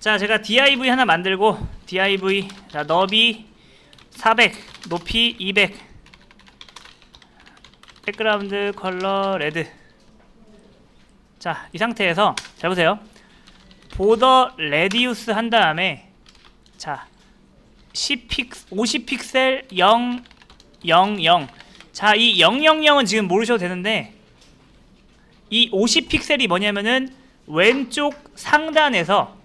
자, 제가 div 하나 만들고 div 자 너비 400 높이 200 백그라운드 컬러 레드. 자, 이 상태에서 잘 보세요. 보더 레디우스 한 다음에 자 50픽셀 0 0 0. 자, 이 000은 지금 모르셔도 되는데 이 50픽셀이 뭐냐면은 왼쪽 상단에서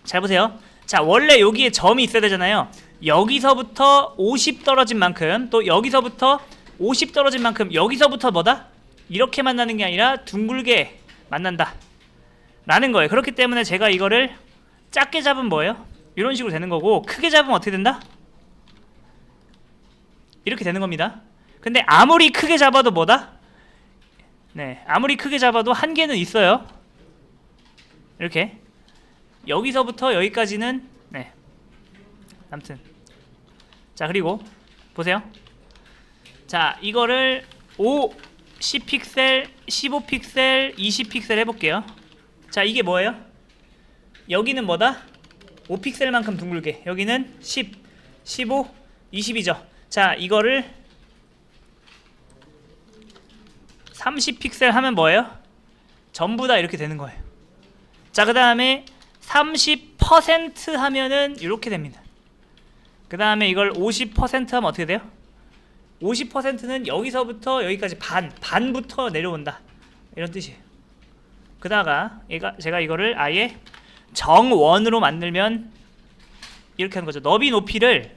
잘 보세요. 자, 원래 여기에 점이 있어야 되잖아요. 여기서부터 50 떨어진 만큼, 또 여기서부터 50 떨어진 만큼, 여기서부터 뭐다? 이렇게 만나는 게 아니라 둥글게 만난다 라는 거예요. 그렇기 때문에 제가 이거를 작게 잡으면 뭐예요? 이런 식으로 되는 거고, 크게 잡으면 어떻게 된다? 이렇게 되는 겁니다. 근데 아무리 크게 잡아도 뭐다? 네, 아무리 크게 잡아도 한계는 있어요. 이렇게 여기서부터 여기까지는 네, 아무튼 자, 그리고 보세요. 자, 이거를 10픽셀, 15픽셀, 20픽셀 해볼게요. 자, 이게 뭐예요? 여기는 뭐다? 5픽셀만큼 둥글게, 여기는 10, 15, 20이죠. 자, 이거를 30픽셀 하면 뭐예요? 전부 다 이렇게 되는 거예요. 자, 그 다음에 30% 하면은 이렇게 됩니다. 그 다음에 이걸 50% 하면 어떻게 돼요? 50%는 여기서부터 여기까지 반부터 내려온다, 이런 뜻이에요. 그다가 제가 이거를 아예 정원으로 만들면 이렇게 하는 거죠. 너비 높이를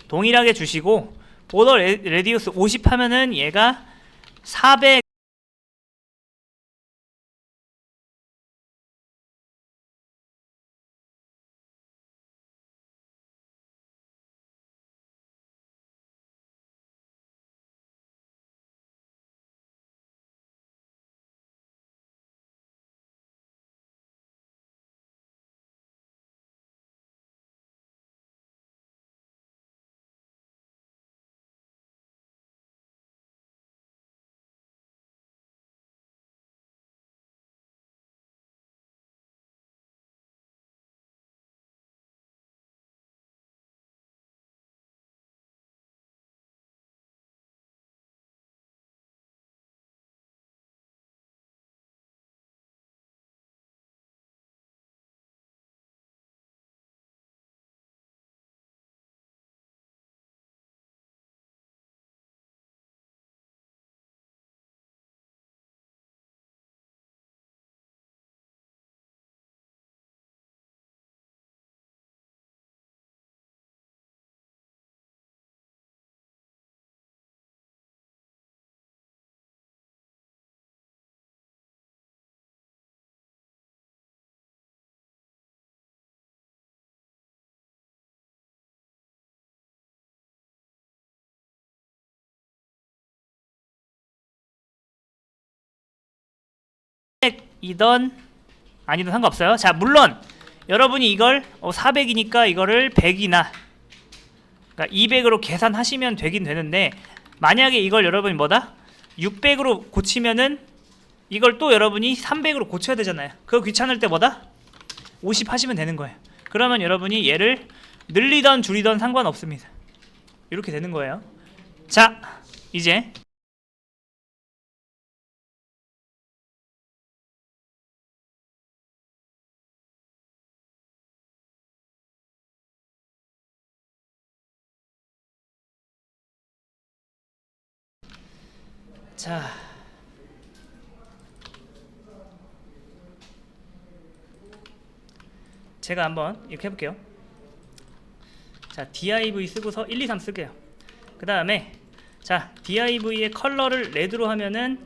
동일하게 주시고 보더 레디우스 50 하면은 얘가 400 이던 아니든 상관없어요. 자, 물론 여러분이 이걸 400이니까 이거를 100이나 그러니까 200으로 계산하시면 되긴 되는데, 만약에 이걸 여러분이 뭐다? 600으로 고치면은 이걸 또 여러분이 300으로 고쳐야 되잖아요. 그거 귀찮을 때 뭐다? 50 하시면 되는 거예요. 그러면 여러분이 얘를 늘리던 줄이던 상관없습니다. 이렇게 되는 거예요. 자, 이제 자, 제가 한번 이렇게 해볼게요. 자, div 쓰고서 1, 2, 3 쓸게요. 그 다음에 자, div의 컬러를 레드로 하면은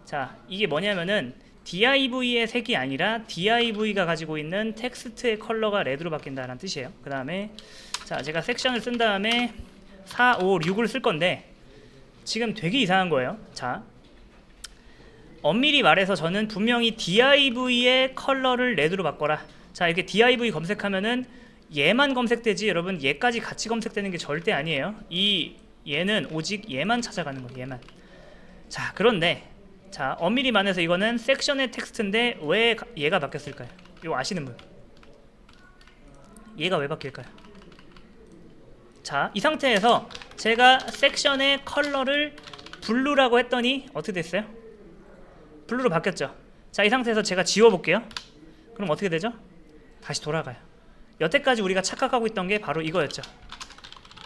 자, 이게 뭐냐면은 div의 색이 아니라 div가 가지고 있는 텍스트의 컬러가 레드로 바뀐다는 뜻이에요. 그 다음에 자, 제가 섹션을 쓴 다음에 4, 5, 6을 쓸 건데 지금 되게 이상한 거예요. 자, 엄밀히 말해서 저는 분명히 div의 컬러를 레드로 바꿔라. 자, 이렇게 div 검색하면은 얘만 검색되지 여러분 얘까지 같이 검색되는 게 절대 아니에요. 얘는 오직 얘만 찾아가는 거예요. 얘만. 자, 그런데 자, 엄밀히 말해서 이거는 섹션의 텍스트인데 왜 얘가 바뀌었을까요? 이거 아시는 분? 얘가 왜 바뀔까요? 자, 이 상태에서 제가 섹션의 컬러를 블루라고 했더니 어떻게 됐어요? 블루로 바뀌었죠. 자, 이 상태에서 제가 지워볼게요. 그럼 어떻게 되죠? 다시 돌아가요. 여태까지 우리가 착각하고 있던 게 바로 이거였죠.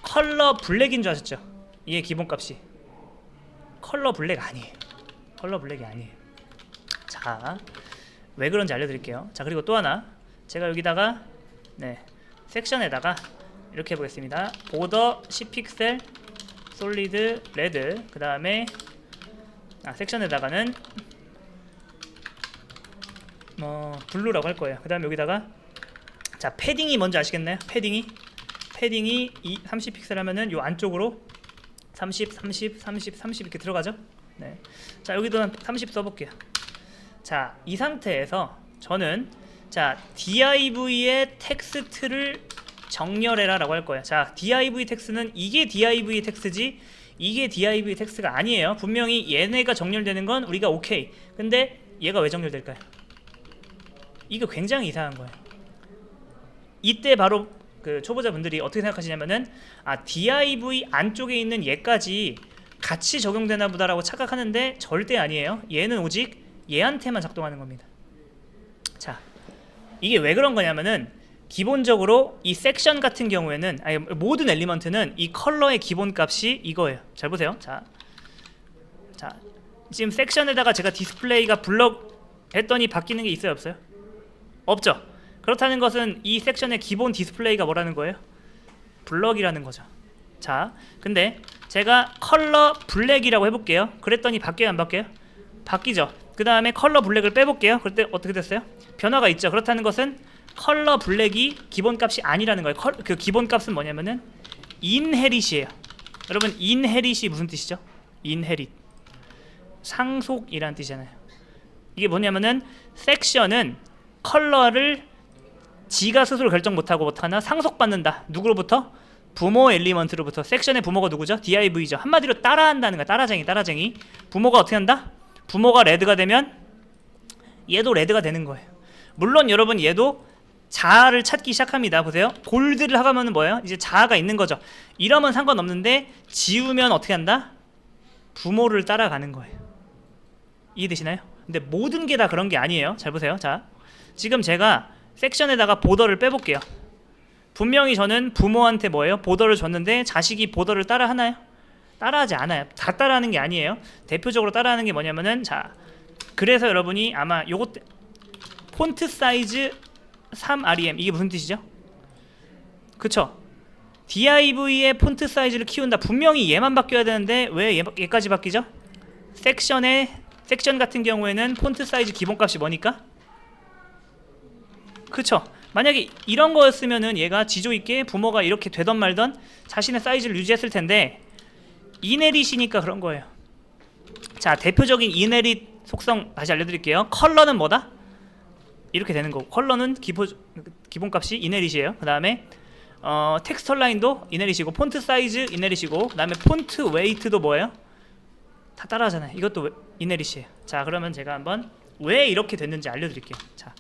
컬러 블랙인 줄 아셨죠? 이게 기본값이. 컬러 블랙 아니에요. 컬러 블랙이 아니에요. 자, 왜 그런지 알려드릴게요. 자, 그리고 또 하나, 제가 여기다가 섹션에다가 이렇게 해보겠습니다. 보더 10픽셀 솔리드 레드, 그 다음에 섹션에다가는 블루라고 할 거예요. 그 다음에 여기다가 자, 패딩이 뭔지 아시겠나요? 패딩이 30픽셀 하면은 요 안쪽으로 30, 30, 30, 30 이렇게 들어가죠? 네. 자, 여기도 30 써볼게요. 자, 이 상태에서 저는 자, div의 텍스트를 정렬해라 라고 할 거예요. 자, div 텍스트는 이게 div 텍스트지 이게 div 텍스트가 아니에요. 분명히 얘네가 정렬되는 건 우리가 오케이. 근데 얘가 왜 정렬될까요? 이거 굉장히 이상한 거예요. 이때 바로 그 초보자분들이 어떻게 생각하시냐면은 div 안쪽에 있는 얘까지 같이 적용되나 보다라고 착각하는데 절대 아니에요. 얘는 오직 얘한테만 작동하는 겁니다. 자, 이게 왜 그런 거냐면은 기본적으로 이 섹션 같은 경우에는 모든 엘리먼트는 이 컬러의 기본값이 이거예요. 잘 보세요. 자, 지금 섹션에다가 제가 디스플레이가 블럭 했더니 바뀌는 게 있어요, 없어요? 없죠. 그렇다는 것은 이 섹션의 기본 디스플레이가 뭐라는 거예요? 블럭이라는 거죠. 자, 근데 제가 컬러 블랙이라고 해볼게요. 그랬더니 바뀌어요, 안 바뀌어요? 바뀌죠. 그 다음에 컬러 블랙을 빼볼게요. 그럴 때 어떻게 됐어요? 변화가 있죠. 그렇다는 것은 컬러 블랙이 기본값이 아니라는 거예요. 그 기본값은 뭐냐면은 인헤릿이에요. 여러분, 인헤릿이 무슨 뜻이죠? 인헤릿, 상속이라는 뜻이잖아요. 이게 뭐냐면은 섹션은 컬러를 지가 스스로 결정 못하고 하나 상속받는다. 누구로부터? 부모 엘리먼트로부터. 섹션의 부모가 누구죠? div죠. 한마디로 따라한다는 거야. 따라쟁이. 부모가 어떻게 한다? 부모가 레드가 되면 얘도 레드가 되는 거예요. 물론 여러분, 얘도 자아를 찾기 시작합니다. 보세요. 골드를 하가면 뭐예요? 이제 자아가 있는 거죠. 이러면 상관없는데 지우면 어떻게 한다? 부모를 따라가는 거예요. 이해되시나요? 근데 모든 게 다 그런 게 아니에요. 잘 보세요. 자, 지금 제가 섹션에다가 보더를 빼볼게요. 분명히 저는 부모한테 뭐예요? 보더를 줬는데 자식이 보더를 따라하나요? 따라하지 않아요. 다 따라하는 게 아니에요. 대표적으로 따라하는 게 뭐냐면은, 자, 그래서 여러분이 아마 요것 폰트 사이즈 3rem 이게 무슨 뜻이죠? 그쵸? div의 폰트 사이즈를 키운다. 분명히 얘만 바뀌어야 되는데 왜 얘까지 바뀌죠? 섹션 같은 경우에는 폰트 사이즈 기본값이 뭐니까? 그쵸? 만약에 이런 거였으면은 얘가 지조 있게 부모가 이렇게 되던 말던 자신의 사이즈를 유지했을 텐데 이네릿이니까 그런 거예요. 자, 대표적인 이네릿 속성 다시 알려드릴게요. 컬러는 뭐다? 이렇게 되는 거고, 컬러는 기본값이 이네릿이에요. 그 다음에 텍스처 라인도 이네릿이고, 폰트 사이즈 이네릿이고, 그 다음에 폰트 웨이트도 뭐예요? 다 따라하잖아요. 이것도 이네릿이에요. 자, 그러면 제가 한번 왜 이렇게 됐는지 알려드릴게요. 자,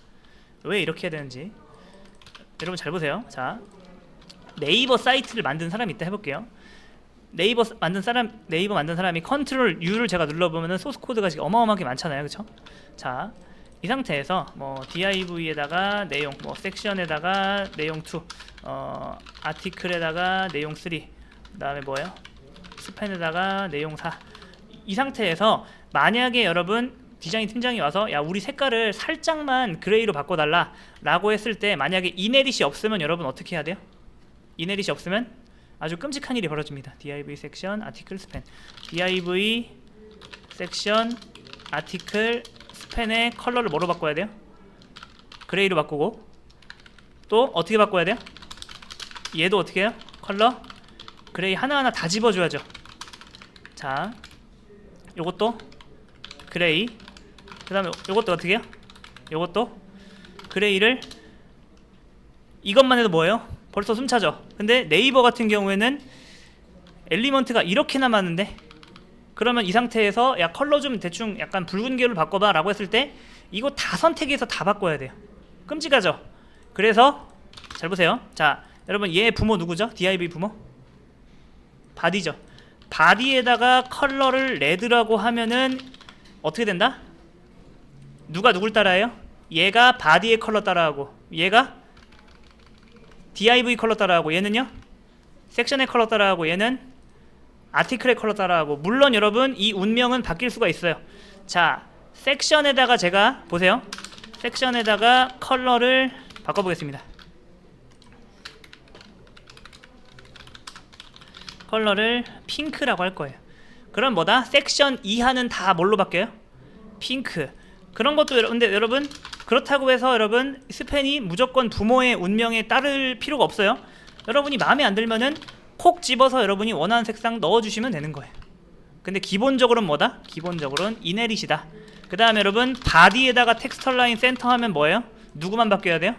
왜 이렇게 해야 되는지 여러분 잘 보세요. 자, 네이버 사이트를 만든 사람이 있다 해볼게요. 네이버 만든 사람이 컨트롤 U를 제가 눌러보면은 소스 코드가 지금 어마어마하게 많잖아요, 그렇죠? 자, 이 상태에서 뭐 div에다가 내용, 뭐 섹션에다가 내용 2, 아티클에다가 내용 3, 그다음에 뭐예요? 스팬에다가 내용 4. 이 상태에서 만약에 여러분 디자인 팀장이 와서 야, 우리 색깔을 살짝만 그레이로 바꿔달라 라고 했을 때 만약에 이네릿이 없으면 여러분 어떻게 해야 돼요? 이네릿이 없으면 아주 끔찍한 일이 벌어집니다. div 섹션 아티클 스팬, div 섹션 아티클 스팬의 컬러를 뭐로 바꿔야 돼요? 그레이로 바꾸고, 또 어떻게 바꿔야 돼요? 얘도 어떻게 해요? 컬러 그레이 하나하나 다 집어줘야죠. 자, 요것도 그레이, 그 다음에 요것도 어떻게 해요? 요것도 그레이를, 이것만 해도 뭐예요? 벌써 숨차죠. 근데 네이버 같은 경우에는 엘리먼트가 이렇게 남았는데, 그러면 이 상태에서 야, 컬러 좀 대충 약간 붉은 계열로 바꿔봐 라고 했을 때 이거 다 선택해서 다 바꿔야 돼요. 끔찍하죠. 그래서 잘 보세요. 자, 여러분 얘 부모 누구죠? div 부모? 바디죠. 바디에다가 컬러를 레드라고 하면은 어떻게 된다? 누가 누굴 따라해요? 얘가 바디의 컬러 따라하고, 얘가 div 컬러 따라하고, 얘는요? 섹션의 컬러 따라하고, 얘는 아티클의 컬러 따라하고. 물론 여러분 이 운명은 바뀔 수가 있어요. 자, 섹션에다가 제가 보세요. 섹션에다가 컬러를 바꿔보겠습니다. 컬러를 핑크라고 할 거예요. 그럼 뭐다? 섹션 이하는 다 뭘로 바뀌어요? 핑크. 그런 것도 근데 여러분 그렇다고 해서 여러분 스팬이 무조건 부모의 운명에 따를 필요가 없어요. 여러분이 마음에 안 들면은 콕 집어서 여러분이 원하는 색상 넣어주시면 되는 거예요. 근데 기본적으로는 뭐다? 기본적으로는 이네릿이다. 그 다음에 여러분 바디에다가 텍스처 라인 센터 하면 뭐예요? 누구만 바뀌어야 돼요?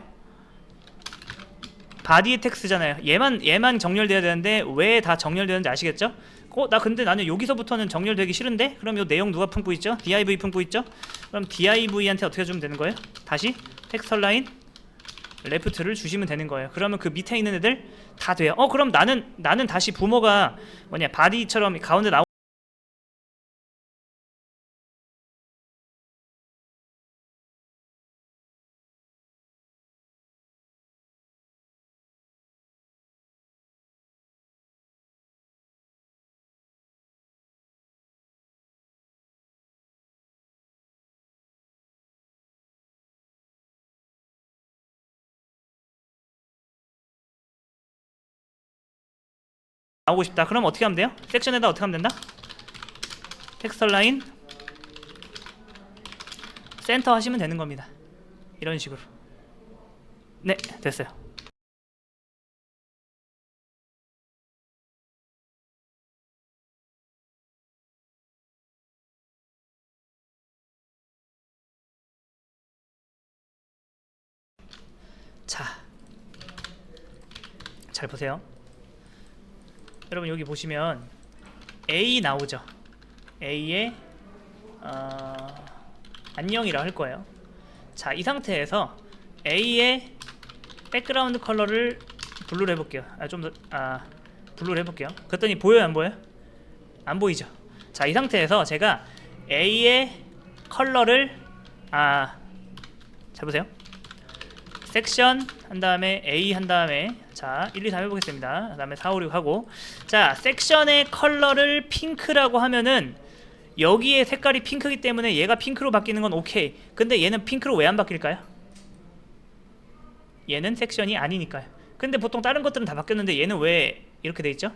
바디의 텍스잖아요. 얘만 정렬돼야 되는데 왜 다 정렬되는지 아시겠죠? 나 근데 나는 여기서부터는 정렬되기 싫은데? 그럼 요 내용 누가 품고 있죠? div 품고 있죠? 그럼 div한테 어떻게 주면 되는 거예요? 다시 텍스처 라인 레프트를 주시면 되는 거예요. 그러면 그 밑에 있는 애들 다 돼요. 그럼 나는 다시 부모가 바디처럼 가운데 나오고 싶다. 그럼 어떻게 하면 돼요? 섹션에다 어떻게 하면 된다? 텍스처 라인 센터 하시면 되는 겁니다. 이런 식으로. 네, 됐어요. 자, 잘 보세요. 여러분 여기 보시면 A 나오죠. A에 안녕이라 할 거예요. 자, 이 상태에서 A의 백그라운드 컬러를 블루로 해볼게요. 블루로 해볼게요. 그랬더니 보여요, 안 보여요? 안 보이죠? 자, 이 상태에서 제가 A의 컬러를 잘 보세요. 섹션 한 다음에 A 한 다음에 자 1, 2, 3 해보겠습니다. 그 다음에 4, 5, 6 하고, 자 섹션의 컬러를 핑크라고 하면은 여기에 색깔이 핑크이기 때문에 얘가 핑크로 바뀌는 건 오케이. 근데 얘는 핑크로 왜 안 바뀔까요? 얘는 섹션이 아니니까요. 근데 보통 다른 것들은 다 바뀌었는데 얘는 왜 이렇게 돼 있죠?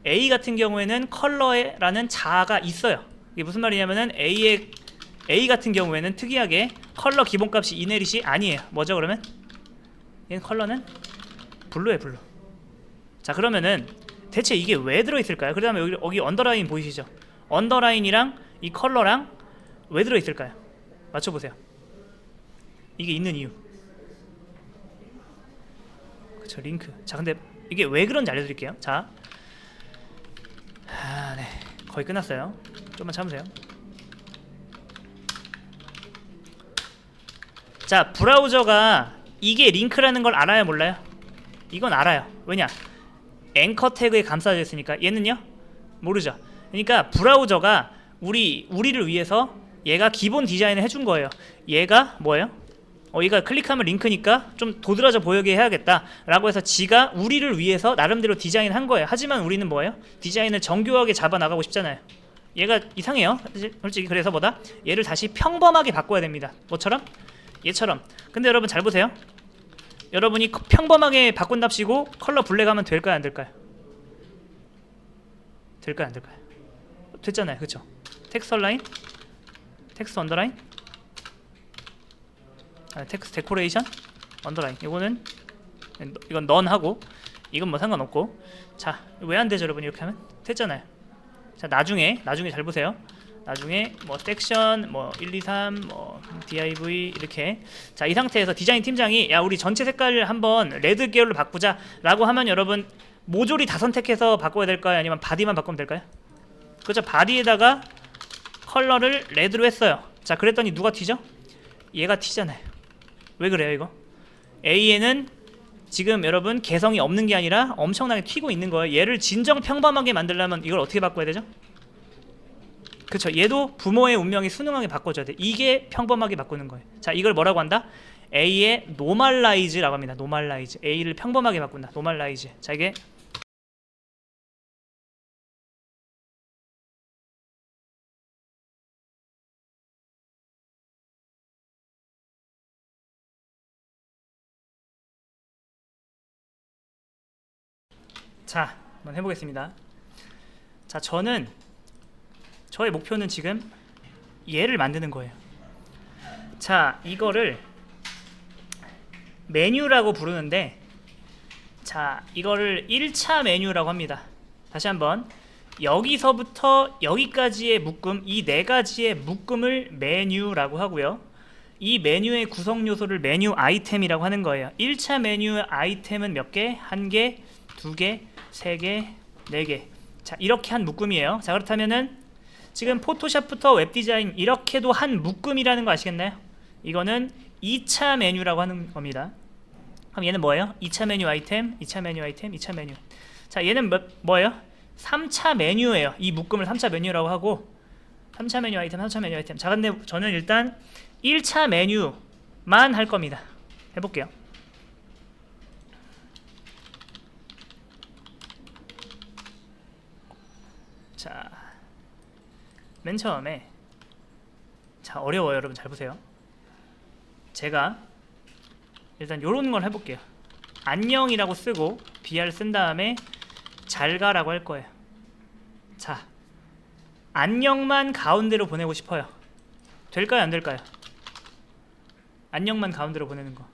A 같은 경우에는 컬러라는 자아가 있어요. 이게 무슨 말이냐면은 A 같은 경우에는 특이하게 컬러 기본값이 이네릿이 아니에요. 뭐죠 그러면? 얘는 컬러는 블루예요, 블루. 자, 그러면은 대체 이게 왜 들어있을까요? 그 다음에 여기 언더라인 보이시죠? 언더라인이랑 이 컬러랑 왜 들어있을까요? 맞춰보세요. 이게 있는 이유. 그쵸, 링크. 자, 근데 이게 왜 그런지 알려드릴게요. 자, 네, 거의 끝났어요. 좀만 참으세요. 자, 브라우저가 이게 링크라는 걸 알아요, 몰라요? 이건 알아요. 왜냐? 앵커 태그에 감싸져 있으니까. 얘는요? 모르죠. 그러니까 브라우저가 우리를 위해서 얘가 기본 디자인을 해준 거예요. 얘가 뭐예요? 얘가 클릭하면 링크니까 좀 도드라져 보이게 해야겠다 라고 해서 지가 우리를 위해서 나름대로 디자인한 거예요. 하지만 우리는 뭐예요? 디자인을 정교하게 잡아 나가고 싶잖아요. 얘가 이상해요, 솔직히. 그래서 뭐다? 얘를 다시 평범하게 바꿔야 됩니다. 뭐처럼? 얘처럼. 근데 여러분 잘 보세요. 여러분이 평범하게 바꾼답시고 컬러 블랙 하면 될까요, 안 될까요? 될까요, 안 될까요? 됐잖아요, 그쵸? 텍스처 라인, 텍스트 언더라인, 텍스트 데코레이션, 언더라인. 이건 넌 하고, 이건 뭐 상관없고. 자, 왜 안 되죠, 여러분? 이렇게 하면 됐잖아요. 자, 나중에 잘 보세요. 나중에 뭐 섹션 뭐 1, 2, 3 뭐 div 이렇게. 자, 이 상태에서 디자인 팀장이 야, 우리 전체 색깔을 한번 레드 계열로 바꾸자 라고 하면 여러분 모조리 다 선택해서 바꿔야 될까요? 아니면 바디만 바꾸면 될까요? 그렇죠. 바디에다가 컬러를 레드로 했어요. 자, 그랬더니 누가 튀죠? 얘가 튀잖아요. 왜 그래요, 이거? A에는 지금 여러분 개성이 없는 게 아니라 엄청나게 튀고 있는 거예요. 얘를 진정 평범하게 만들려면 이걸 어떻게 바꿔야 되죠? 그쵸, 얘도 부모의 운명이 순응하게 바꿔줘야 돼. 이게 평범하게 바꾸는 거예요. 자, 이걸 뭐라고 한다? A의 노멀라이즈라고 합니다. 노멀라이즈. A를 평범하게 바꾼다. 노멀라이즈. 자, 이게 자, 한번 해보겠습니다. 자, 저의 목표는 지금 얘를 만드는 거예요. 자, 이거를 메뉴라고 부르는데, 자, 이거를 1차 메뉴라고 합니다. 다시 한번, 여기서부터 여기까지의 묶음, 이 네 가지의 묶음을 메뉴라고 하고요. 이 메뉴의 구성 요소를 메뉴 아이템이라고 하는 거예요. 1차 메뉴 아이템은 몇 개? 1개, 2개, 3개, 4개. 자, 이렇게 한 묶음이에요. 자, 그렇다면은 지금 포토샵부터 웹디자인 이렇게도 한 묶음이라는 거 아시겠나요? 이거는 2차 메뉴라고 하는 겁니다. 그럼 얘는 뭐예요? 2차 메뉴 아이템, 2차 메뉴 아이템, 2차 메뉴. 자, 얘는 뭐예요? 3차 메뉴예요. 이 묶음을 3차 메뉴라고 하고, 3차 메뉴 아이템, 3차 메뉴 아이템. 자, 근데 저는 일단 1차 메뉴만 할 겁니다. 해볼게요. 자, 맨 처음에, 자, 어려워요. 여러분 잘 보세요. 제가 일단 요런 걸 해볼게요. 안녕이라고 쓰고 BR 쓴 다음에 잘가라고 할 거예요. 자, 안녕만 가운데로 보내고 싶어요. 될까요, 안 될까요? 안녕만 가운데로 보내는 거.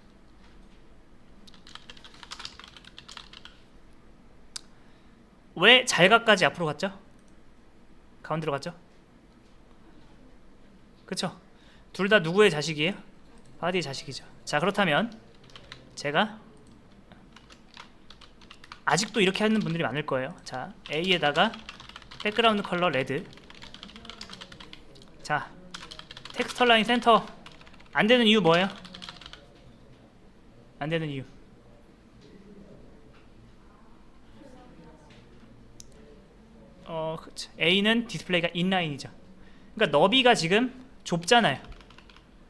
왜 잘가까지 앞으로 갔죠? 가운데로 갔죠? 그쵸? 둘 다 누구의 자식이에요? 바디의 자식이죠. 자, 그렇다면 제가 아직도 이렇게 하는 분들이 많을 거예요. 자, A에다가 백그라운드 컬러 레드. 자, 텍스처 라인 센터. 안 되는 이유 뭐예요? 안 되는 이유. 그쵸. A는 디스플레이가 인라인이죠. 그러니까 너비가 지금 좁잖아요.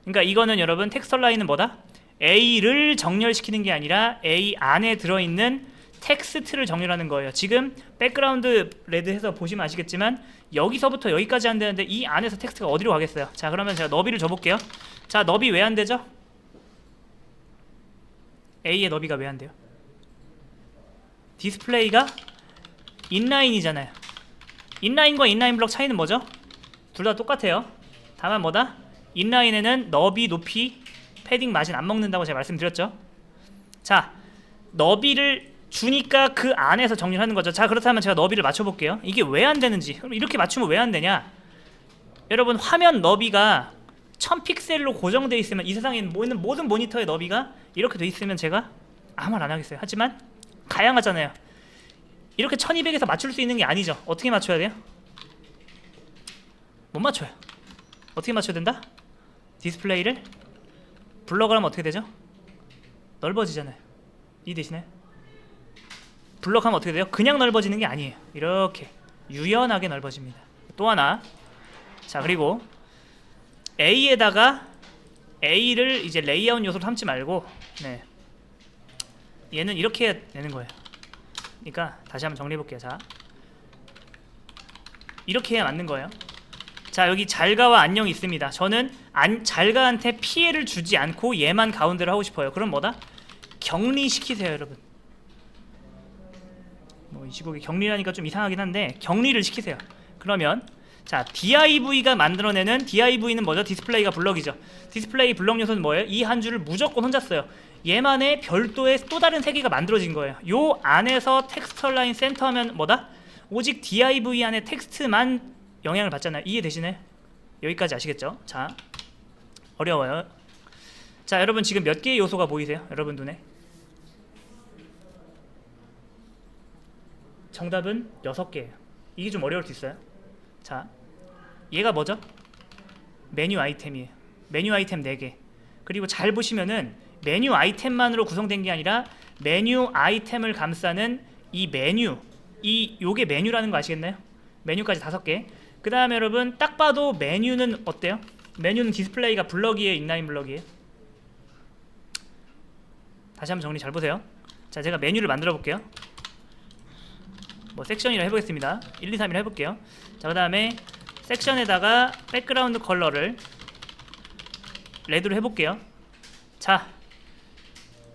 그러니까 이거는 여러분 텍스처 라인은 뭐다? A를 정렬시키는 게 아니라 A 안에 들어있는 텍스트를 정렬하는 거예요. 지금 백그라운드 레드 해서 보시면 아시겠지만 여기서부터 여기까지 안 되는데 이 안에서 텍스트가 어디로 가겠어요? 자, 그러면 제가 너비를 줘볼게요. 자, 너비 왜 안 되죠? A의 너비가 왜 안 돼요? 디스플레이가 인라인이잖아요. 인라인과 인라인 블럭 차이는 뭐죠? 둘 다 똑같아요. 다만 뭐다? 인라인에는 너비, 높이, 패딩, 마진 안 먹는다고 제가 말씀드렸죠. 자, 너비를 주니까 그 안에서 정리하는 거죠. 자, 그렇다면 제가 너비를 맞춰볼게요. 이게 왜 안 되는지. 그럼 이렇게 맞추면 왜 안 되냐? 여러분, 화면 너비가 1000픽셀로 고정되어 있으면, 이 세상에 있는 모든 모니터의 너비가 이렇게 돼 있으면 제가 아무 말 안 하겠어요. 하지만 다양하잖아요. 이렇게 1200에서 맞출 수 있는 게 아니죠. 어떻게 맞춰야 돼요? 못 맞춰요. 어떻게 맞춰야 된다? 디스플레이를 블럭을 하면 어떻게 되죠? 넓어지잖아요. 이 대신에 블럭하면 어떻게 돼요? 그냥 넓어지는 게 아니에요. 이렇게 유연하게 넓어집니다. 또 하나. 자, 그리고 A에다가 A를 이제 레이아웃 요소로 삼지 말고, 네, 얘는 이렇게 해야 되는 거예요. 그러니까 다시 한번 정리해 볼게요. 자, 이렇게 해야 맞는 거예요. 자, 여기 잘가와 안녕이 있습니다. 저는 잘가한테 피해를 주지 않고 얘만 가운데로 하고 싶어요. 그럼 뭐다? 격리시키세요, 여러분. 뭐 이 시국에 격리라니까 좀 이상하긴 한데 격리를 시키세요. 그러면 자, DIV가 만들어내는, DIV는 뭐죠? 디스플레이가 블럭이죠. 디스플레이 블럭 요소는 뭐예요? 이 한 줄을 무조건 혼자 써요. 얘만의 별도의 또 다른 세계가 만들어진 거예요. 요 안에서 텍스처 라인 센터 하면 뭐다? 오직 div 안에 텍스트만 영향을 받잖아요. 이해되시나요? 여기까지 아시겠죠? 자, 어려워요. 자, 여러분 지금 몇 개의 요소가 보이세요? 여러분 눈에? 정답은 6개예요. 이게 좀 어려울 수 있어요. 자, 얘가 뭐죠? 메뉴 아이템이에요. 메뉴 아이템 4개. 그리고 잘 보시면은 메뉴 아이템만으로 구성된 게 아니라 메뉴 아이템을 감싸는 이 메뉴, 요게 메뉴라는 거 아시겠나요? 메뉴까지 5개. 그 다음에 여러분 딱 봐도 메뉴는 어때요? 메뉴는 디스플레이가 블럭이에요, 인라인 블럭이에요? 다시 한번 정리 잘 보세요. 자, 제가 메뉴를 만들어 볼게요. 뭐 섹션이라 해보겠습니다. 1, 2, 3이라 해볼게요. 자, 그 다음에 섹션에다가 백그라운드 컬러를 레드로 해볼게요. 자,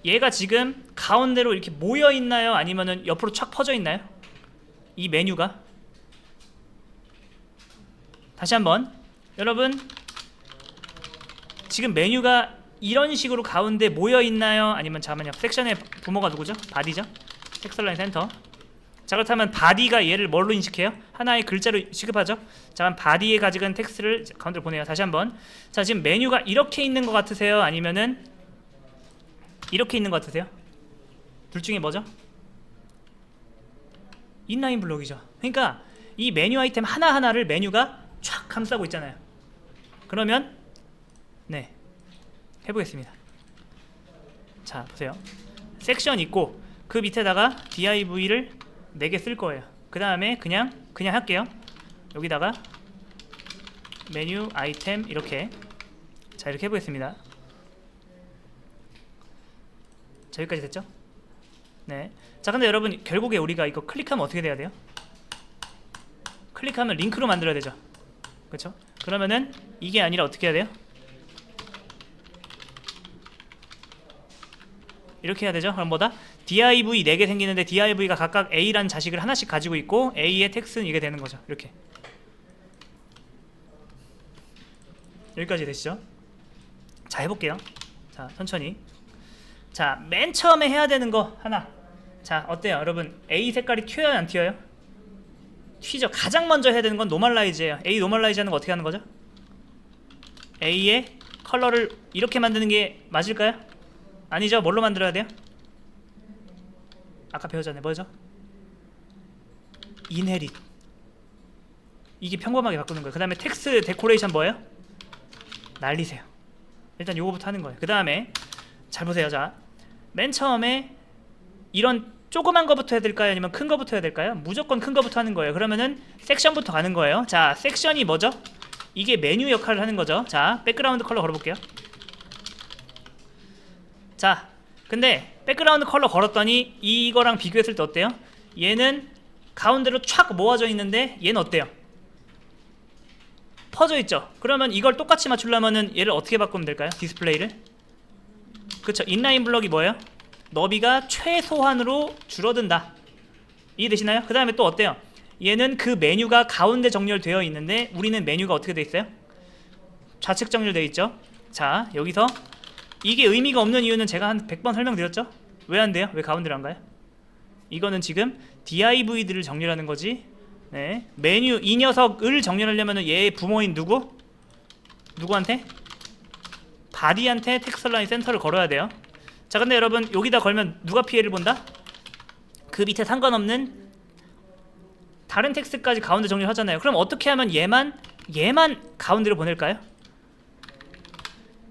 얘가 지금 가운데로 이렇게 모여 있나요? 아니면은 옆으로 촥 퍼져 있나요? 이 메뉴가. 다시 한번 여러분, 지금 메뉴가 이런 식으로 가운데 모여 있나요? 아니면 잠깐만요. 섹션의 부모가 누구죠? 바디죠? 텍스처라인 센터. 자, 그렇다면 바디가 얘를 뭘로 인식해요? 하나의 글자로 취급하죠? 자, 그럼 바디에 가지고 있는 텍스트를 가운데로 보내요. 다시 한번. 자, 지금 메뉴가 이렇게 있는 것 같으세요? 아니면은 이렇게 있는 것 같으세요? 둘 중에 뭐죠? 인라인 블록이죠. 그러니까 이 메뉴 아이템 하나하나를 메뉴가 촥 감싸고 있잖아요. 그러면 네, 해보겠습니다. 자, 보세요. 섹션 있고 그 밑에다가 div를 4개 쓸 거예요. 그 다음에 그냥 할게요. 여기다가 메뉴 아이템 이렇게. 자, 이렇게 해보겠습니다. 자, 여기까지 됐죠? 네. 자, 근데 여러분 결국에 우리가 이거 클릭하면 어떻게 돼야 돼요? 클릭하면 링크로 만들어야 되죠. 그렇죠? 그러면은 이게 아니라 어떻게 해야 돼요? 이렇게 해야 되죠. 그럼 뭐다? div 4개 생기는데 div가 각각 a라는 자식을 하나씩 가지고 있고 a의 텍스트는 이게 되는 거죠. 이렇게. 여기까지 되시죠? 자, 해볼게요. 자, 천천히. 자, 맨 처음에 해야 되는 거 하나. 자, 어때요? 여러분 a 색깔이 튀어요, 안 튀어요? 튀죠. 가장 먼저 해야 되는 건 노멀라이즈예요. a 노멀라이즈 하는 거 어떻게 하는 거죠? a의 컬러를 이렇게 만드는 게 맞을까요? 아니죠. 뭘로 만들어야 돼요? 아까 배웠잖아요. 뭐죠? 인헤릿. 이게 평범하게 바꾸는 거예요. 그 다음에 텍스트 데코레이션 뭐예요? 날리세요. 일단 요거부터 하는 거예요. 그 다음에 잘 보세요. 자, 맨 처음에 이런 조그만 거부터 해야 될까요? 아니면 큰 거부터 해야 될까요? 무조건 큰 거부터 하는 거예요. 그러면은 섹션부터 가는 거예요. 자, 섹션이 뭐죠? 이게 메뉴 역할을 하는 거죠. 자, 백그라운드 컬러 걸어볼게요. 자, 근데 백그라운드 컬러 걸었더니 이거랑 비교했을 때 어때요? 얘는 가운데로 촥 모아져 있는데 얘는 어때요? 퍼져 있죠? 그러면 이걸 똑같이 맞추려면은 얘를 어떻게 바꾸면 될까요? 디스플레이를? 그쵸? 인라인 블럭이 뭐예요? 너비가 최소한으로 줄어든다. 이해되시나요? 그 다음에 또 어때요? 얘는 그 메뉴가 가운데 정렬되어 있는데 우리는 메뉴가 어떻게 돼 있어요? 좌측 정렬되어 있죠? 자, 여기서 이게 의미가 없는 이유는 제가 한 100번 설명드렸죠? 왜 안 돼요? 왜 가운데로 안 가요? 이거는 지금 div들을 정렬하는 거지. 네. 메뉴 이 녀석을 정렬하려면 얘의 부모인 누구한테? 바디한테 텍스처라인 센터를 걸어야 돼요. 자, 근데 여러분 여기다 걸면 누가 피해를 본다? 그 밑에 상관없는 다른 텍스트까지 가운데 정렬하잖아요. 그럼 어떻게 하면 얘만 가운데로 보낼까요?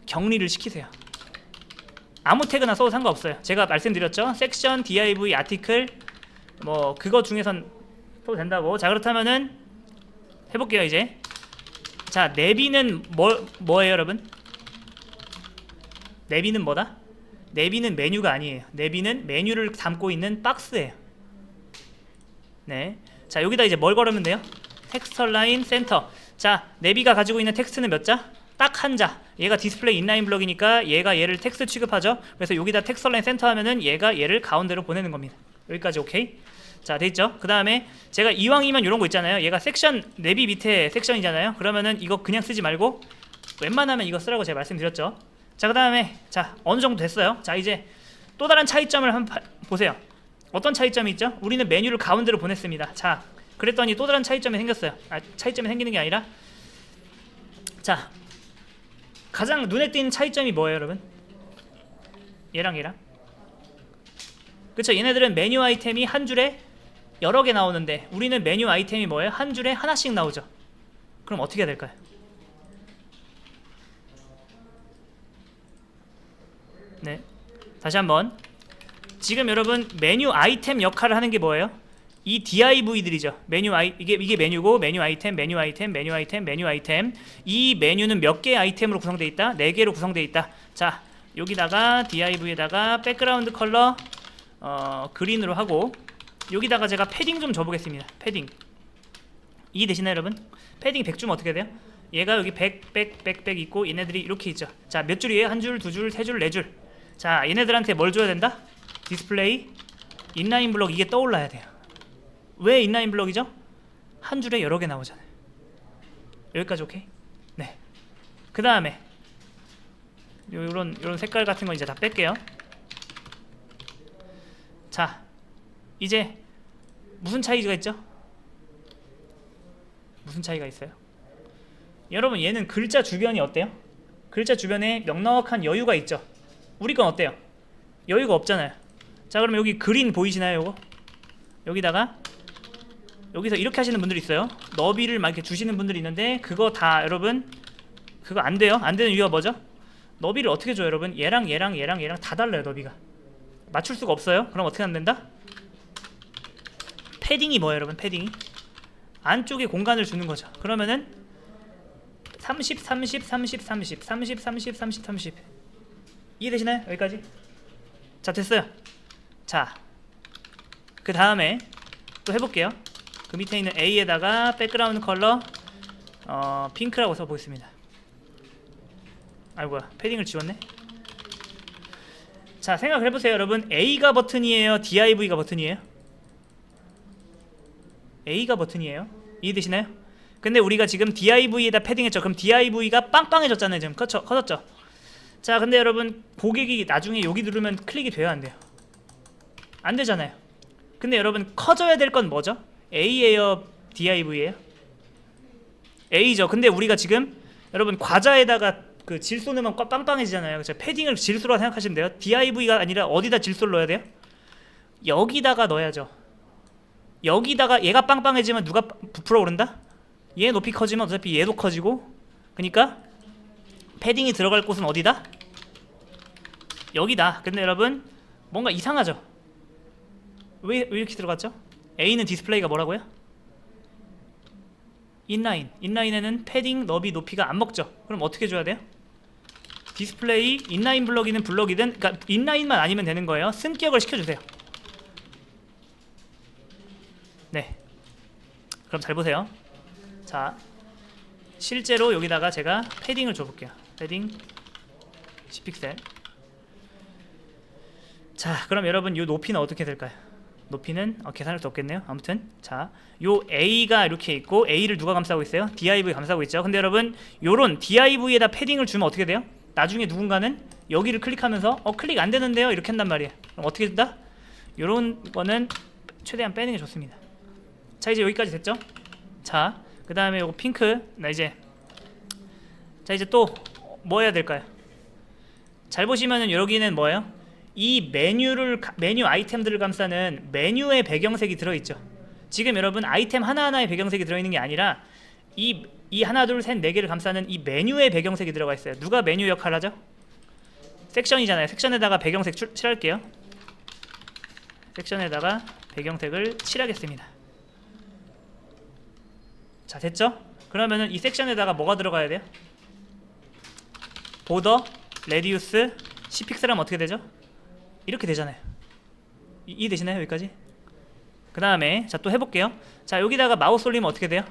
격리를 시키세요. 아무 태그나 써도 상관없어요. 제가 말씀드렸죠. 섹션, div, 아티클 뭐 그거 중에선 써도 된다고. 자, 그렇다면은 해볼게요. 이제 자, 내비는 뭐예요 여러분? 내비는 뭐다? 내비는 메뉴가 아니에요. 내비는 메뉴를 담고 있는 박스예요. 네. 자, 여기다 이제 뭘 걸으면 돼요? 텍스처 라인 센터. 자, 내비가 가지고 있는 텍스트는 몇 자? 딱 한 자. 얘가 디스플레이 인라인 블럭이니까 얘가 얘를 텍스트 취급하죠. 그래서 여기다 텍스처 라인 센터 하면은 얘가 얘를 가운데로 보내는 겁니다. 여기까지 오케이? 자, 돼있죠? 그 다음에 제가 이왕이면 이런 거 있잖아요. 얘가 섹션, 내비 밑에 섹션이잖아요. 그러면은 이거 그냥 쓰지 말고 웬만하면 이거 쓰라고 제가 말씀드렸죠. 자, 그 다음에 자, 어느 정도 됐어요. 자, 이제 또 다른 차이점을 한번 보세요. 어떤 차이점이 있죠? 우리는 메뉴를 가운데로 보냈습니다. 자, 그랬더니 또 다른 차이점이 생겼어요. 차이점이 생기는 게 아니라 자, 가장 눈에 띄는 차이점이 뭐예요 여러분? 얘랑 얘랑. 그쵸? 얘네들은 메뉴 아이템이 한 줄에 여러 개 나오는데 우리는 메뉴 아이템이 뭐예요? 한 줄에 하나씩 나오죠. 그럼 어떻게 해야 될까요? 네. 다시 한번. 지금 여러분 메뉴 아이템 역할을 하는 게 뭐예요? 이 DIV들이죠. 이게 메뉴고 메뉴 아이템, 메뉴 아이템, 메뉴 아이템, 메뉴 아이템. 이 메뉴는 몇 개의 아이템으로 구성되어 있다? 4개로 구성되어 있다. 자, 여기다가 DIV에다가 백그라운드 컬러 그린으로 하고 여기다가 제가 패딩 좀 줘보겠습니다. 패딩. 이해되시나요 여러분? 패딩 100 주면 어떻게 돼요? 얘가 여기 100 있고 얘네들이 이렇게 있죠. 자, 몇 줄이에요? 한 줄, 두 줄, 세 줄, 네 줄. 자, 얘네들한테 뭘 줘야 된다? 디스플레이 인라인 블럭. 이게 떠올라야 돼요. 왜 인라인 블럭이죠? 한 줄에 여러 개 나오잖아요. 여기까지 오케이? 네. 그 다음에 요런 색깔 같은 거 이제 다 뺄게요. 자, 이제 무슨 차이가 있죠? 무슨 차이가 있어요? 여러분 얘는 글자 주변이 어때요? 글자 주변에 넉넉한 여유가 있죠. 우리 건 어때요? 여유가 없잖아요. 자, 그러면 여기 그린 보이시나요? 요거 여기다가 여기서 이렇게 하시는 분들이 있어요. 너비를 막 이렇게 주시는 분들이 있는데 그거 다 여러분 그거 안 돼요. 안 되는 이유가 뭐죠? 너비를 어떻게 줘요 여러분? 얘랑 다 달라요. 너비가 맞출 수가 없어요. 그럼 어떻게 하면 된다? 패딩이 뭐예요 여러분? 패딩이 안쪽에 공간을 주는 거죠. 그러면은 30 이해되시나요? 여기까지? 자, 됐어요. 자, 그 다음에 또 해볼게요. 그 밑에 있는 A에다가 백그라운드 컬러 핑크라고 써보겠습니다. 아이고야, 패딩을 지웠네. 자, 생각해보세요 여러분. A가 버튼이에요? DIV가 버튼이에요? A가 버튼이에요. 이해되시나요? 근데 우리가 지금 DIV에다 패딩했죠. 그럼 DIV가 빵빵해졌잖아요. 지금 커졌죠. 자, 근데 여러분 고객이 나중에 여기 누르면 클릭이 돼요? 안 돼요? 안 되잖아요. 근데 여러분 커져야 될 건 뭐죠? A예요? DIV예요? A죠. 근데 우리가 지금 여러분 과자에다가 그 질소 넣으면 빵빵해지잖아요. 그렇죠? 패딩을 질소라고 생각하시면 돼요. DIV가 아니라 어디다 질소를 넣어야 돼요? 여기다가 넣어야죠. 여기다가 얘가 빵빵해지면 누가 부풀어 오른다? 얘 높이 커지면 어차피 얘도 커지고, 그러니까 패딩이 들어갈 곳은 어디다? 여기다. 근데 여러분 뭔가 이상하죠? 왜 이렇게 들어갔죠? A는 디스플레이가 뭐라고요? 인라인에는 패딩 너비 높이가 안 먹죠. 그럼 어떻게 줘야 돼요? 디스플레이 인라인 블럭이든 그러니까 인라인만 아니면 되는 거예요. 승격을 시켜주세요. 네, 그럼 잘 보세요. 자, 실제로 여기다가 제가 패딩을 줘볼게요. 패딩 10픽셀. 자, 그럼 여러분 이 높이는 어떻게 될까요? 높이는 계산할 수 없겠네요. 아무튼 자, 요 A가 이렇게 있고 A를 누가 감싸고 있어요? DIV 감싸고 있죠. 근데 여러분 요런 DIV에다 패딩을 주면 어떻게 돼요? 나중에 누군가는 여기를 클릭하면서 클릭 안 되는데요? 이렇게 한단 말이에요. 그럼 어떻게 된다? 요런 거는 최대한 빼는 게 좋습니다. 자, 이제 여기까지 됐죠? 자, 그 다음에 요거 핑크. 자, 이제 또 뭐 해야 될까요? 잘 보시면은 여기는 뭐예요? 이 메뉴 아이템들을 감싸는 메뉴의 배경색이 들어있죠. 지금 여러분 아이템 하나하나의 배경색이 들어있는 게 아니라 이 하나 둘 셋 네 개를 감싸는 이 메뉴의 배경색이 들어가 있어요. 누가 메뉴 역할을 하죠? 섹션이잖아요. 섹션에다가 배경색 칠할게요. 섹션에다가 배경색을 칠하겠습니다. 자, 됐죠? 그러면은 이 섹션에다가 뭐가 들어가야 돼요? 보더, 레디우스, 10픽셀 하면 어떻게 되죠? 이렇게 되잖아요. 이해되시나요? 여기까지? 그 다음에 자, 또 해볼게요. 자, 여기다가 마우스 올리면 어떻게 돼요?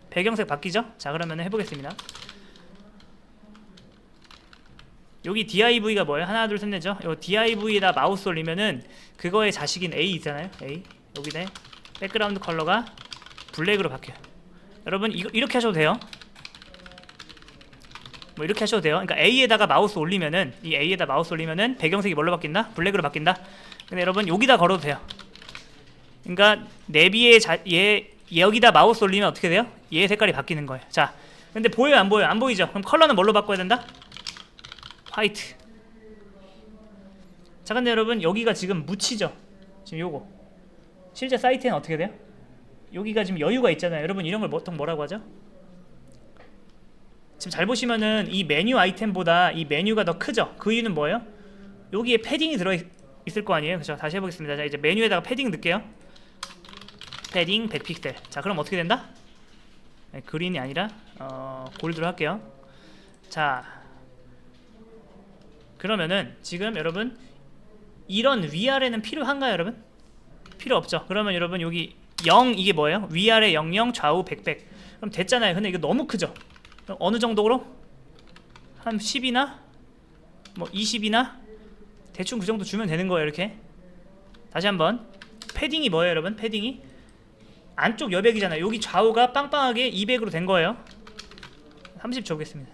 배경색 바뀌죠? 자, 그러면 해보겠습니다. 여기 DIV가 뭐예요? 하나 둘 셋 넷죠? 요 DIV에다 마우스 올리면은 그거의 자식인 A 있잖아요. A 여기다 백그라운드 컬러가 블랙으로 바뀌어요. 여러분 이렇게 하셔도 돼요. 뭐 이렇게 하셔도 돼요. 그러니까 A에다가 마우스 올리면은 A에다 마우스 올리면은 배경색이 뭘로 바뀐다? 블랙으로 바뀐다. 근데 여러분 여기다 걸어도 돼요. 그러니까 내비에 여기다 마우스 올리면 어떻게 돼요? 얘 색깔이 바뀌는 거예요. 자, 근데 보여요? 안 보여요? 안 보이죠? 그럼 컬러는 뭘로 바꿔야 된다? 화이트. 자, 근데 여러분 여기가 지금 묻히죠? 지금 요거 실제 사이트에는 어떻게 돼요? 여기가 지금 여유가 있잖아요. 여러분 이런 걸 보통 뭐라고 하죠? 지금 잘 보시면은 이 메뉴 아이템보다 이 메뉴가 더 크죠? 그 이유는 뭐예요? 여기에 패딩이 들어 있을 거 아니에요. 그죠? 다시 해보겠습니다. 자, 이제 메뉴에다가 패딩 넣을게요. 패딩 100픽셀. 자, 그럼 어떻게 된다? 네, 그린이 아니라 골드로 할게요. 자, 그러면은 지금 여러분 이런 위아래는 필요한가요, 여러분? 필요 없죠. 그러면 여러분 여기 0 이게 뭐예요? 위아래 00 좌우 100 100. 그럼 됐잖아요. 근데 이거 너무 크죠? 그럼 어느 정도로? 한 10이나 뭐 20이나 대충 그 정도 주면 되는 거예요. 이렇게 다시 한번 패딩이 뭐예요, 여러분? 패딩이 안쪽 여백이잖아요. 여기 좌우가 빵빵하게 200으로 된 거예요. 30 줘보겠습니다.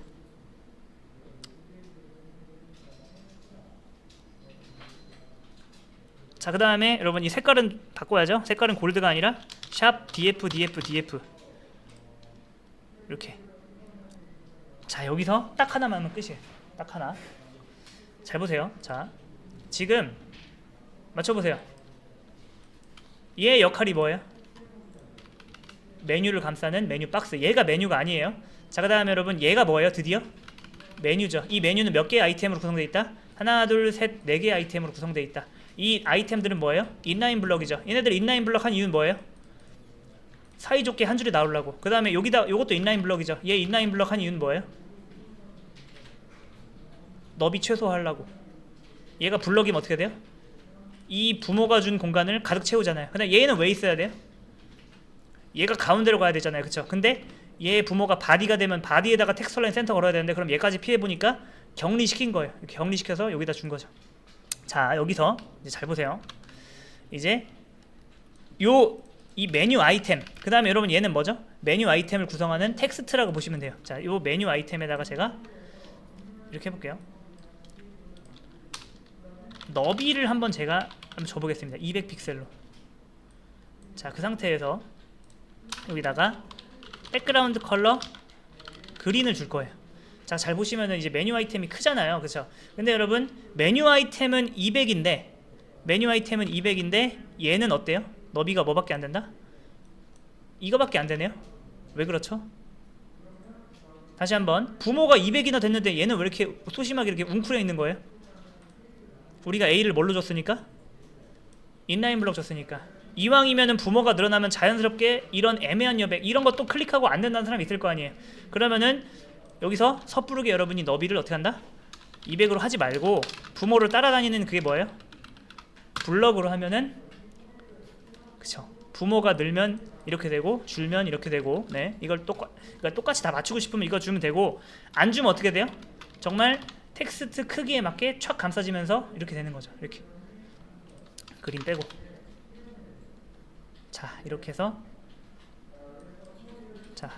자, 그 다음에 여러분 이 색깔은 바꿔야죠. 색깔은 골드가 아니라 샵 df df df 이렇게. 자, 여기서 딱 하나만 하면 끝이에요. 딱 하나. 잘 보세요. 자, 지금 맞춰보세요. 얘의 역할이 뭐예요? 메뉴를 감싸는 메뉴 박스. 얘가 메뉴가 아니에요. 자, 그 다음에 여러분 얘가 뭐예요? 드디어 메뉴죠. 이 메뉴는 몇 개의 아이템으로 구성되어 있다? 하나, 둘, 셋, 네 개의 아이템으로 구성되어 있다. 이 아이템들은 뭐예요? 인라인 블럭이죠. 얘네들 인라인 블럭 한 이유는 뭐예요? 사이좋게 한 줄에 나오려고. 그 다음에 여기다 요것도 인라인 블럭이죠. 얘 인라인 블럭 한 이유는 뭐예요? 너비 최소화하려고. 얘가 블럭이면 어떻게 돼요? 이 부모가 준 공간을 가득 채우잖아요. 근데 얘는 왜 있어야 돼요? 얘가 가운데로 가야 되잖아요. 그쵸? 근데 얘 부모가 바디가 되면 바디에다가 텍스처라인 센터 걸어야 되는데 그럼 얘까지 피해보니까 격리시킨 거예요. 이렇게 격리시켜서 여기다 준 거죠. 자, 여기서 이제 잘 보세요. 이제 이 메뉴 아이템, 그 다음에 여러분 얘는 뭐죠? 메뉴 아이템을 구성하는 텍스트라고 보시면 돼요. 자, 요 메뉴 아이템에다가 제가 이렇게 해볼게요. 너비를 한번 제가 한번 줘보겠습니다. 200픽셀로. 자, 그 상태에서 여기다가 백그라운드 컬러 그린을 줄 거예요. 자, 잘 보시면은 이제 메뉴 아이템이 크잖아요. 그쵸? 근데 여러분 메뉴 아이템은 200인데 얘는 어때요? 너비가 뭐밖에 안 된다? 이거밖에 안 되네요. 왜 그렇죠? 다시 한번 부모가 200이나 됐는데 얘는 왜 이렇게 소심하게 이렇게 웅크려 있는 거예요? 우리가 A를 뭘로 줬으니까? 인라인 블럭 줬으니까. 이왕이면은 부모가 늘어나면 자연스럽게 이런 애매한 여백 이런 것도 클릭하고 안 된다는 사람이 있을 거 아니에요. 그러면은 여기서 섣부르게 여러분이 너비를 어떻게 한다? 200으로 하지 말고 부모를 따라다니는 그게 뭐예요? 블럭으로 하면은 그쵸? 부모가 늘면 이렇게 되고 줄면 이렇게 되고. 네, 이걸 똑같이 다 맞추고 싶으면 이거 주면 되고 안 주면 어떻게 돼요? 정말 텍스트 크기에 맞게 촥 감싸지면서 이렇게 되는 거죠. 이렇게 그림 빼고. 자, 이렇게 해서 자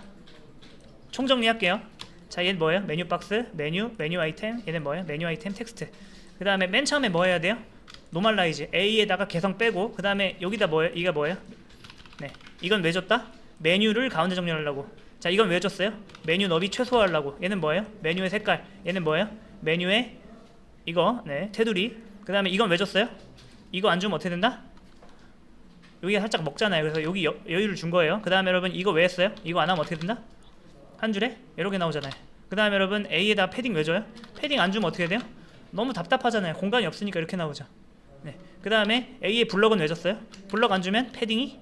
총정리할게요. 자, 얘는 뭐예요? 메뉴 박스, 메뉴 아이템. 얘는 뭐예요? 메뉴 아이템 텍스트. 그 다음에 맨 처음에 뭐 해야 돼요? 노멀라이즈. A에다가 개성 빼고. 그 다음에 여기다 뭐예요? 이가 뭐예요? 네, 이건 왜 줬다? 메뉴를 가운데 정렬하려고. 자, 이건 왜 줬어요? 메뉴 너비 최소화하려고. 얘는 뭐예요? 메뉴의 색깔. 얘는 뭐예요? 메뉴의 이거 네 테두리. 그 다음에 이건 왜 줬어요? 이거 안 주면 어떻게 된다? 여기가 살짝 먹잖아요. 그래서 여기 여유를 준 거예요. 그 다음에 여러분 이거 왜 했어요? 이거 안 하면 어떻게 된다? 한 줄에 이렇게 나오잖아요. 그 다음에 여러분 A에다 패딩 왜 줘요? 패딩 안 주면 어떻게 돼요? 너무 답답하잖아요. 공간이 없으니까 이렇게 나오죠. 네. 그 다음에 A의 블럭은 왜 줬어요? 블럭 안 주면 패딩이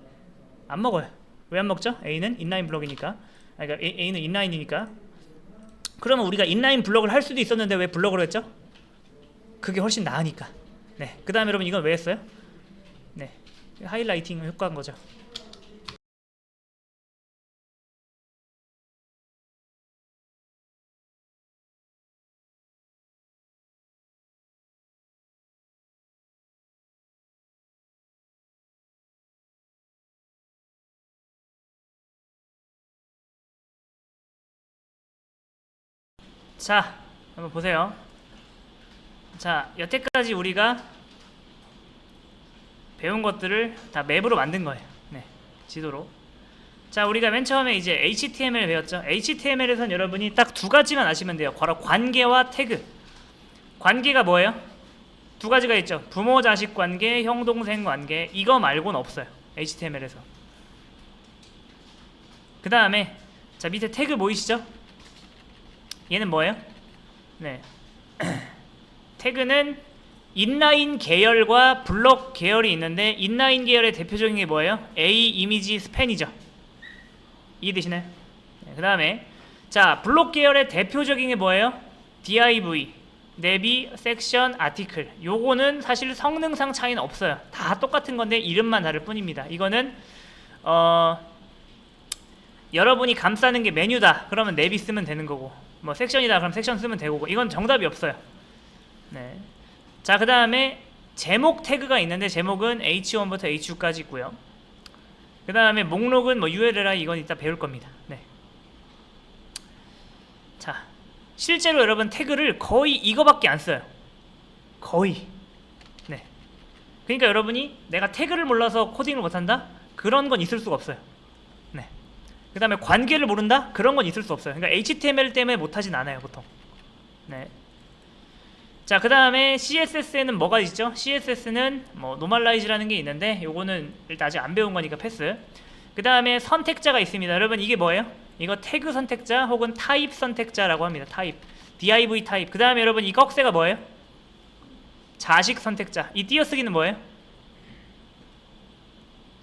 안 먹어요. 왜 안 먹죠? A는 인라인 블럭이니까. 그러니까 A는 인라인이니까. 그러면 우리가 인라인 블럭을 할 수도 있었는데 왜 블럭으로 했죠? 그게 훨씬 나으니까. 네. 그 다음에 여러분 이건 왜 했어요? 네. 하이라이팅 효과인 거죠. 자, 한번 보세요. 자, 여태까지 우리가 배운 것들을 다 맵으로 만든 거예요. 네, 지도로. 자, 우리가 맨 처음에 이제 HTML 배웠죠. HTML에선 여러분이 딱 두 가지만 아시면 돼요. 바로 관계와 태그. 관계가 뭐예요? 두 가지가 있죠. 부모 자식 관계, 형 동생 관계. 이거 말고는 없어요. HTML에서. 그 다음에 자, 밑에 태그 보이시죠? 얘는 뭐예요? 네. 태그는 인라인 계열과 블록 계열이 있는데 인라인 계열의 대표적인 게 뭐예요? A 이미지 스팬이죠. 이해되시나요? 네, 그 다음에 자 블록 계열의 대표적인 게 뭐예요? div, 내비, 섹션, 아티클. 요거는 사실 성능상 차이는 없어요. 다 똑같은 건데 이름만 다를 뿐입니다. 이거는 여러분이 감싸는 게 메뉴다 그러면 내비 쓰면 되는 거고, 뭐 섹션이다 그럼 섹션 쓰면 되고, 이건 정답이 없어요. 네. 자, 그 다음에 제목 태그가 있는데 제목은 H1부터 H6까지 있고요. 그 다음에 목록은 뭐 URLI, 이건 이따 배울 겁니다. 네. 자, 실제로 여러분 태그를 거의 이거밖에 안 써요. 거의. 네. 그러니까 여러분이 내가 태그를 몰라서 코딩을 못한다? 그런 건 있을 수가 없어요. 네. 그 다음에 관계를 모른다? 그런 건 있을 수 없어요. 그러니까 HTML 때문에 못하진 않아요, 보통. 네. 자, 그 다음에 CSS에는 뭐가 있죠? CSS는 뭐 노멀라이즈라는 게 있는데 요거는 일단 아직 안 배운 거니까 패스. 그 다음에 선택자가 있습니다. 여러분 이게 뭐예요? 이거 태그 선택자 혹은 타입 선택자라고 합니다. 타입, div 타입. 그 다음에 여러분 이 꺽쇠가 뭐예요? 자식 선택자. 이 띄어쓰기는 뭐예요?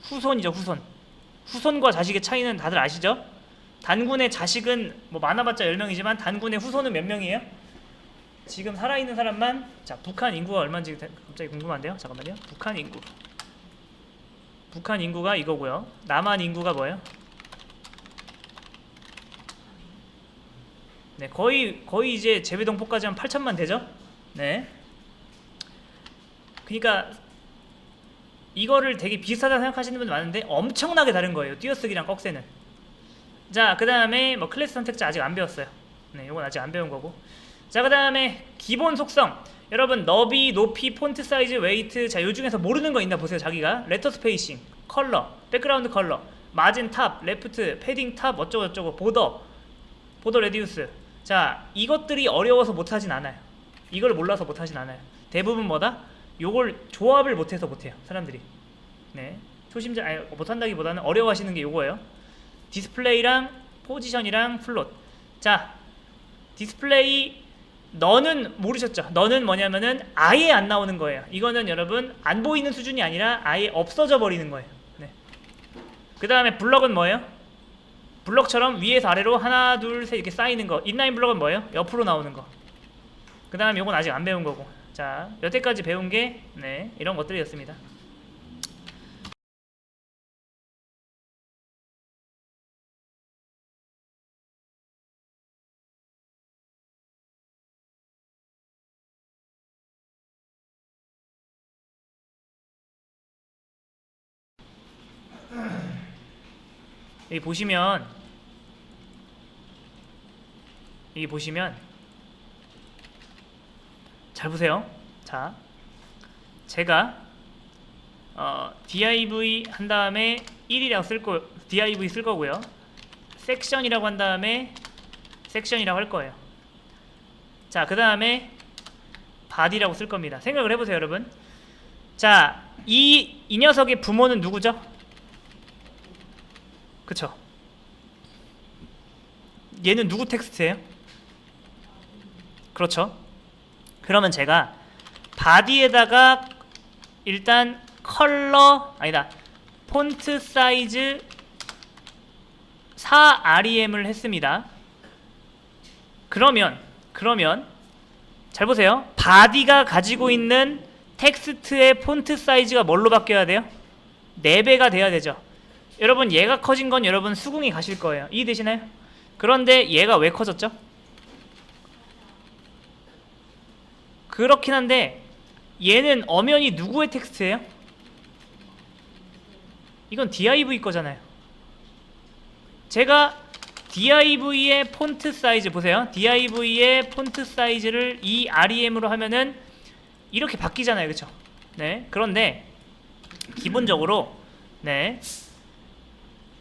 후손이죠, 후손. 후손과 자식의 차이는 다들 아시죠? 단군의 자식은 뭐 많아봤자 10명이지만 단군의 후손은 몇 명이에요? 지금 살아있는 사람만, 자 북한 인구가 얼마인지 갑자기 궁금한데요. 잠깐만요. 북한 인구가 이거고요. 남한 인구가 뭐예요? 네, 거의 이제 제외동포까지 하면 8천만 되죠? 네. 그러니까 이거를 되게 비슷하다 생각하시는 분들 많은데 엄청나게 다른 거예요. 띄어쓰기랑 꺽쇠는. 자, 그 다음에 뭐 클래스 선택자 아직 안 배웠어요. 네, 이건 아직 안 배운 거고. 자, 그 다음에 기본 속성. 여러분 너비, 높이, 폰트 사이즈, 웨이트. 자, 요 중에서 모르는 거 있나 보세요. 자기가 레터 스페이싱, 컬러, 백그라운드 컬러, 마진 탑, 레프트, 패딩 탑, 어쩌고저쩌고, 보더 레디우스. 자, 이것들이 어려워서 못하진 않아요. 이걸 몰라서 못하진 않아요. 대부분 뭐다? 요걸 조합을 못해서 못해요, 사람들이. 네, 초심자, 아니 못한다기보다는 어려워하시는 게 요거예요. 디스플레이랑 포지션이랑 플롯. 자, 디스플레이 너는 모르셨죠? 너는 뭐냐면은 아예 안 나오는 거예요. 이거는 여러분 안 보이는 수준이 아니라 아예 없어져 버리는 거예요. 네. 그 다음에 블럭은 뭐예요? 블럭처럼 위에서 아래로 하나 둘 셋 이렇게 쌓이는 거. 인라인 블럭은 뭐예요? 옆으로 나오는 거. 그 다음에 요건 아직 안 배운 거고. 자, 여태까지 배운 게 네, 이런 것들이었습니다. 여기 보시면 잘 보세요. 자, 제가 div 한 다음에 1이라고 div 쓸 거고요. 섹션이라고 한 다음에 섹션이라고 할 거예요. 자, 그 다음에 body라고 쓸 겁니다. 생각을 해보세요, 여러분. 자, 이 녀석의 부모는 누구죠? 그쵸? 얘는 누구 텍스트예요? 그렇죠? 그러면 제가 body에다가 일단 폰트 사이즈 4REM을 했습니다. 그러면 잘 보세요. body가 가지고 있는 텍스트의 폰트 사이즈가 뭘로 바뀌어야 돼요? 4배가 돼야 되죠. 여러분 얘가 커진 건 여러분 수긍이 가실 거예요. 이해되시나요? 그런데 얘가 왜 커졌죠? 그렇긴 한데 얘는 엄연히 누구의 텍스트예요? 이건 div 거잖아요. 제가 div의 폰트 사이즈 보세요. div의 폰트 사이즈를 이 REM으로 하면은 이렇게 바뀌잖아요. 그쵸? 네. 그런데 기본적으로 네,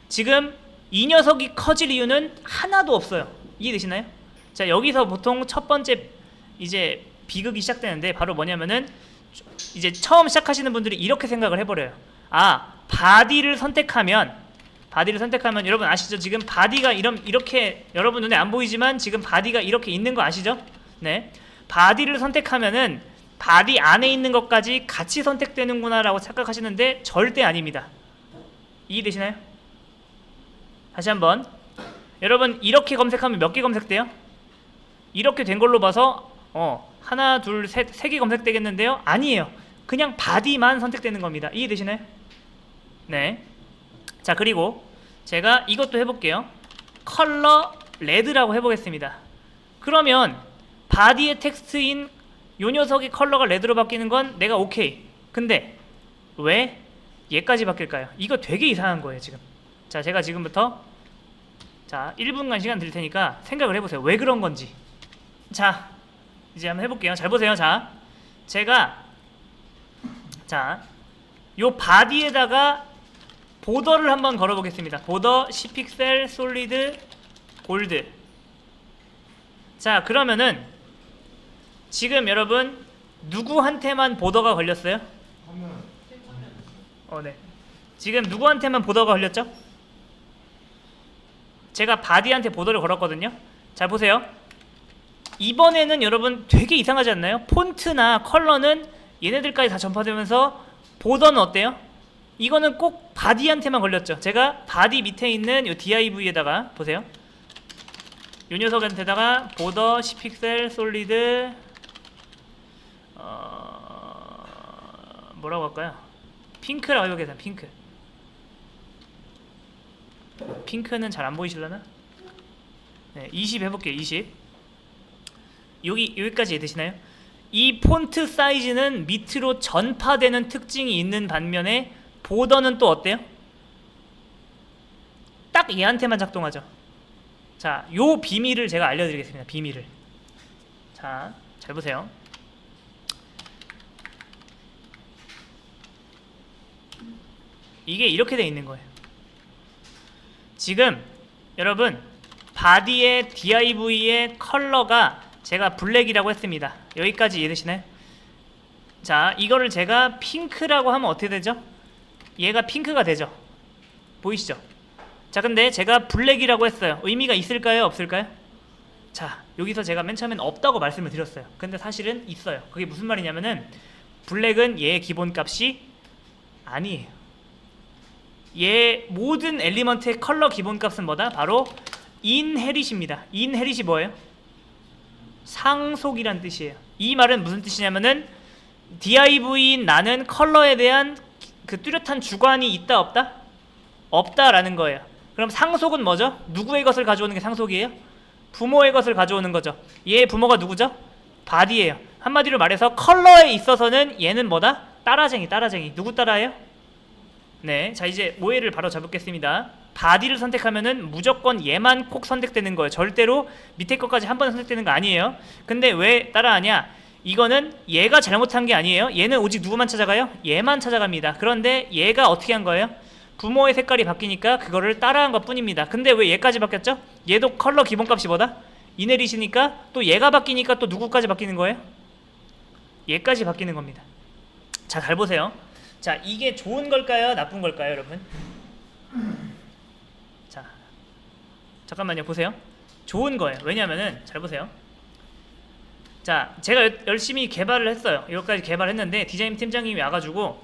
지금 이 녀석이 커질 이유는 하나도 없어요. 이해되시나요? 자, 여기서 보통 첫 번째 이제 비극이 시작되는데 바로 뭐냐면은 이제 처음 시작하시는 분들이 이렇게 생각을 해버려요. 아, body를 선택하면 여러분 아시죠? 지금 body가 이렇게 여러분 눈에 안 보이지만 지금 body가 이렇게 있는 거 아시죠? 네, body를 선택하면은 바디 안에 있는 것까지 같이 선택되는구나 라고 착각하시는데 절대 아닙니다. 이해되시나요? 다시 한번, 여러분 이렇게 검색하면 몇 개 검색돼요? 이렇게 된 걸로 봐서 하나 둘 셋 세 개 검색되겠는데요? 아니에요. 그냥 바디만 선택되는 겁니다. 이해되시나요? 네. 자, 그리고 제가 이것도 해볼게요. 컬러 레드라고 해보겠습니다. 그러면 바디의 텍스트인 요 녀석의 컬러가 레드로 바뀌는 건 내가 오케이. 근데 왜 얘까지 바뀔까요? 이거 되게 이상한 거예요 지금. 자, 제가 지금부터 1분간 시간 드릴 테니까 생각을 해보세요. 왜 그런 건지. 자, 이제 한번 해볼게요. 잘 보세요. 자, 제가 요 바디에다가 보더를 한번 걸어보겠습니다. 보더 10픽셀 솔리드 골드. 자, 그러면은 지금 여러분 누구한테만 보더가 걸렸어요? 네. 지금 누구한테만 보더가 걸렸죠? 제가 바디한테 보더를 걸었거든요. 잘 보세요. 이번에는 여러분 되게 이상하지 않나요? 폰트나 컬러는 얘네들까지 다 전파되면서 보더는 어때요? 이거는 꼭 바디한테만 걸렸죠. 제가 바디 밑에 있는 요 div에다가 보세요. 요 녀석한테다가 보더 10픽셀 솔리드 뭐라고 할까요? 핑크라고 해보겠습니다. 핑크는 잘 안 보이실려나? 네, 20 해볼게요. 20. 여기까지 이해되시나요? 이 폰트 사이즈는 밑으로 전파되는 특징이 있는 반면에 보더는 또 어때요? 딱 얘한테만 작동하죠. 자, 요 비밀을 제가 알려드리겠습니다. 비밀을. 자, 잘 보세요. 이게 이렇게 돼 있는 거예요. 지금 여러분 바디의 div의 컬러가 제가 블랙이라고 했습니다. 여기까지 이해되시나요? 자, 이거를 제가 핑크라고 하면 어떻게 되죠? 얘가 핑크가 되죠. 보이시죠? 자, 근데 제가 블랙이라고 했어요. 의미가 있을까요? 없을까요? 자, 여기서 제가 맨 처음엔 없다고 말씀을 드렸어요. 근데 사실은 있어요. 그게 무슨 말이냐면은 블랙은 얘의 기본값이 아니에요. 얘 모든 엘리먼트의 컬러 기본값은 뭐다? 바로 inherit입니다. inherit이 뭐예요? 상속이란 뜻이에요. 이 말은 무슨 뜻이냐면은 div인 나는 컬러에 대한 그 뚜렷한 주관이 있다 없다? 없다라는 거예요. 그럼 상속은 뭐죠? 누구의 것을 가져오는 게 상속이에요? 부모의 것을 가져오는 거죠. 얘의 부모가 누구죠? 바디예요. 한마디로 말해서 컬러에 있어서는 얘는 뭐다? 따라쟁이. 누구 따라해요? 네, 자 이제 오해를 바로 잡겠습니다. 바디를 선택하면은 무조건 얘만 꼭 선택되는 거예요. 절대로 밑에 것까지 한 번에 선택되는 거 아니에요. 근데 왜 따라하냐? 이거는 얘가 잘못한 게 아니에요. 얘는 오직 누구만 찾아가요? 얘만 찾아갑니다. 그런데 얘가 어떻게 한 거예요? 부모의 색깔이 바뀌니까 그거를 따라한 것 뿐입니다. 근데 왜 얘까지 바뀌었죠? 얘도 컬러 기본값이 뭐다? 이네릿이니까 또 얘가 바뀌니까 또 누구까지 바뀌는 거예요? 얘까지 바뀌는 겁니다. 자, 잘 보세요. 자, 이게 좋은 걸까요? 나쁜 걸까요, 여러분? 자, 잠깐만요. 보세요. 좋은 거예요. 왜냐면은 잘 보세요. 자, 제가 열심히 개발을 했어요. 이것까지 개발했는데 디자인 팀장님이 와가지고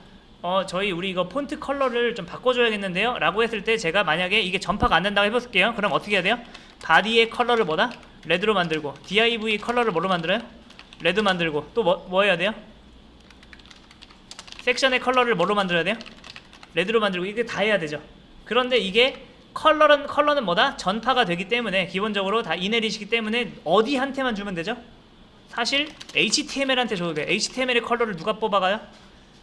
저희 우리 이거 폰트 컬러를 좀 바꿔줘야겠는데요? 라고 했을 때 제가 만약에 이게 전파가 안 된다고 해볼게요. 그럼 어떻게 해야 돼요? 바디의 컬러를 뭐다? 레드로 만들고 div 컬러를 뭘로 만들어요? 레드 만들고 또 뭐 해야 돼요? 섹션의 컬러를 뭐로 만들어야 돼요? 레드로 만들고 이게 다 해야 되죠. 그런데 이게 컬러는 뭐다? 전파가 되기 때문에 기본적으로 다 이네릿이기 때문에 어디한테만 주면 되죠? 사실 HTML한테 줘도 돼요. HTML의 컬러를 누가 뽑아가요?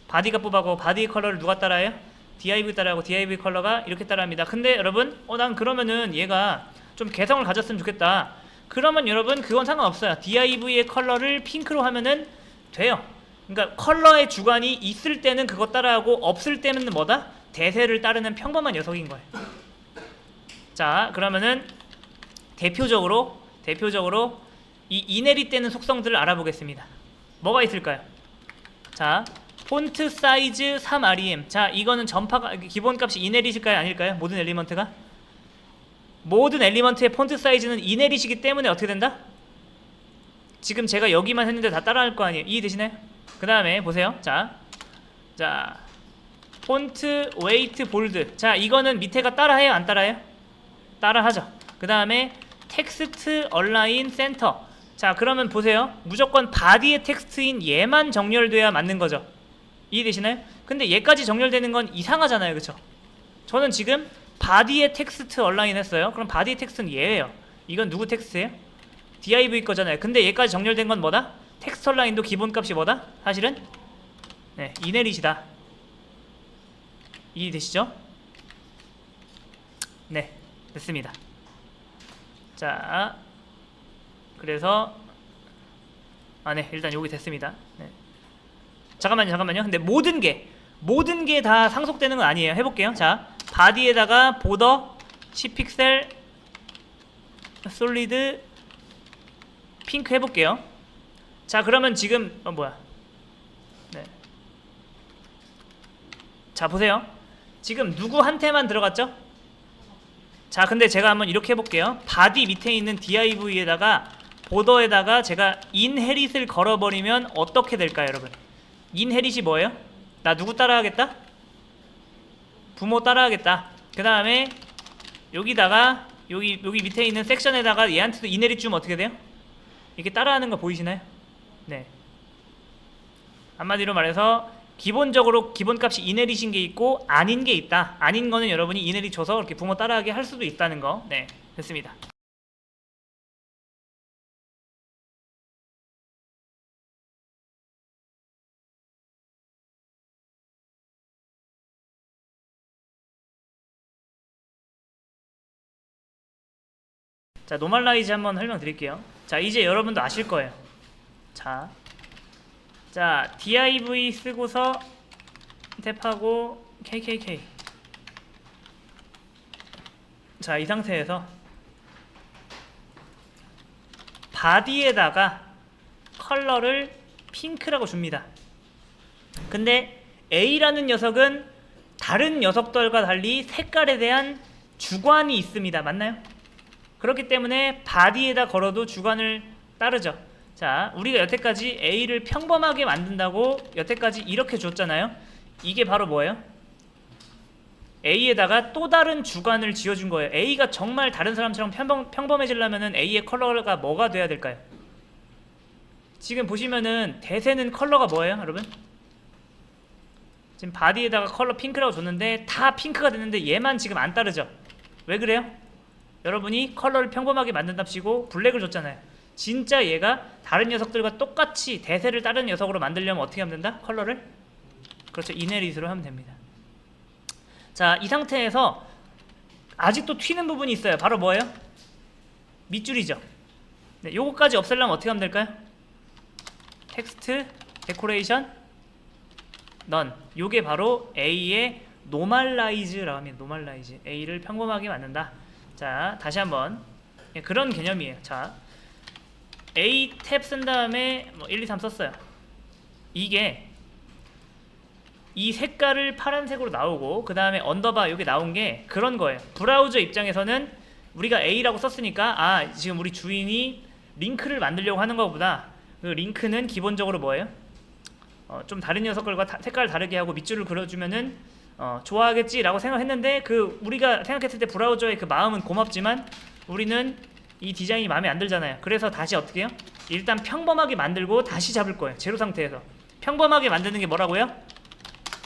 바디가 뽑아가고 바디 컬러를 누가 따라해요? div 따라하고 div 컬러가 이렇게 따라합니다. 근데 여러분 난 그러면은 얘가 좀 개성을 가졌으면 좋겠다. 그러면 여러분 그건 상관없어요. div의 컬러를 핑크로 하면은 돼요. 그러니까 컬러의 주관이 있을 때는 그거 따라하고 없을 때는 뭐다? 대세를 따르는 평범한 녀석인 거예요. 자, 그러면은 대표적으로 이 이네릿되는 속성들을 알아보겠습니다. 뭐가 있을까요? 자, 폰트 사이즈 3rem. 자, 이거는 전파가 기본값이 이네릿일까요? 아닐까요? 모든 엘리먼트가? 모든 엘리먼트의 폰트 사이즈는 이네릿이기 때문에 어떻게 된다? 지금 제가 여기만 했는데 다 따라할 거 아니에요. 이해되시나요? 그 다음에 보세요. 자 폰트 웨이트 볼드. 자 이거는 밑에가 따라해요 안 따라해요? 따라하죠. 그 다음에 텍스트 얼라인 센터. 자 그러면 보세요. 무조건 바디의 텍스트인 얘만 정렬돼야 맞는 거죠. 이해되시나요? 근데 얘까지 정렬되는 건 이상하잖아요, 그쵸? 저는 지금 바디의 텍스트 얼라인 했어요. 그럼 바디의 텍스트는 얘예요. 이건 누구 텍스트예요? div 거잖아요. 근데 얘까지 정렬된 건 뭐다? 텍스트 얼라인도 기본값이 뭐다? 사실은 네, 이네릿이다. 이해되시죠? 네, 됐습니다. 자, 그래서 네, 일단 여기 됐습니다. 네. 잠깐만요. 근데 모든 게 다 상속되는 건 아니에요. 해볼게요. 자, 바디에다가 보더 10픽셀 솔리드 핑크 해볼게요. 자, 그러면 지금 네. 자, 보세요. 지금 누구한테만 들어갔죠? 자, 근데 제가 한번 이렇게 해볼게요. 바디 밑에 있는 div에다가 보더에다가 제가 inherit을 걸어버리면 어떻게 될까요, 여러분? inherit이 뭐예요? 나 누구 따라하겠다? 부모 따라하겠다. 그 다음에 여기다가 여기 밑에 있는 섹션에다가 얘한테도 inherit 주면 어떻게 돼요? 이렇게 따라하는 거 보이시나요? 네. 한마디로 말해서 기본적으로 기본값이 inherit인 게 있고 아닌 게 있다. 아닌 거는 여러분이 inherit 줘서 이렇게 부모 따라하게 할 수도 있다는 거. 네, 됐습니다. 자, 노멀라이즈 한번 설명드릴게요. 자, 이제 여러분도 아실 거예요. 자, div 쓰고서 탭하고 kkk. 자, 이 상태에서 바디에다가 컬러를 핑크라고 줍니다. 근데 A라는 녀석은 다른 녀석들과 달리 색깔에 대한 주관이 있습니다. 맞나요? 그렇기 때문에 바디에다 걸어도 주관을 따르죠. 자, 우리가 여태까지 A를 평범하게 만든다고 여태까지 이렇게 줬잖아요. 이게 바로 뭐예요? A에다가 또 다른 주관을 지어준 거예요. A가 정말 다른 사람처럼 평범해지려면 A의 컬러가 뭐가 돼야 될까요? 지금 보시면은 대세는 컬러가 뭐예요, 여러분? 지금 바디에다가 컬러 핑크라고 줬는데 다 핑크가 됐는데 얘만 지금 안 따르죠? 왜 그래요? 여러분이 컬러를 평범하게 만든답시고 블랙을 줬잖아요. 진짜 얘가 다른 녀석들과 똑같이 대세를 따르는 녀석으로 만들려면 어떻게 하면 된다? 컬러를? 그렇죠, 이네릿으로 하면 됩니다. 자, 이 상태에서 아직도 튀는 부분이 있어요. 바로 뭐예요? 밑줄이죠. 네, 요거까지 없애려면 어떻게 하면 될까요? 텍스트 데코레이션 넌. 요게 바로 A의 노멀라이즈라고 합니다. 노멀라이즈. A를 평범하게 만든다. 자, 다시 한번 그런 개념이에요. 자, A 탭 쓴 다음에 1, 2, 3 썼어요. 이게 이 색깔을 파란색으로 나오고 그 다음에 언더바 여기 나온 게 그런 거예요. 브라우저 입장에서는 우리가 A라고 썼으니까 지금 우리 주인이 링크를 만들려고 하는 것보다 그 링크는 기본적으로 뭐예요? 좀 다른 녀석들과 색깔을 다르게 하고 밑줄을 그려주면은 좋아하겠지라고 생각했는데 그 우리가 생각했을 때 브라우저의 그 마음은 고맙지만 우리는 이 디자인이 마음에 안 들잖아요. 그래서 다시 어떻게 해요? 일단 평범하게 만들고 다시 잡을 거예요. 제로 상태에서 평범하게 만드는 게 뭐라고요?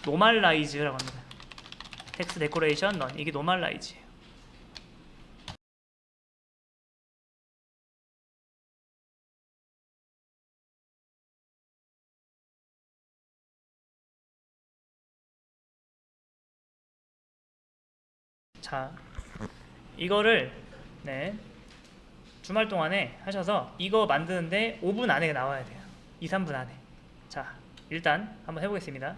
노멀라이즈라고 합니다. 텍스트 데코레이션 넌. 이게 노멀라이즈예요. 자, 이거를 주말 동안에 하셔서 이거 만드는데 5분 안에 나와야 돼요. 2, 3분 안에. 자, 일단 한번 해보겠습니다.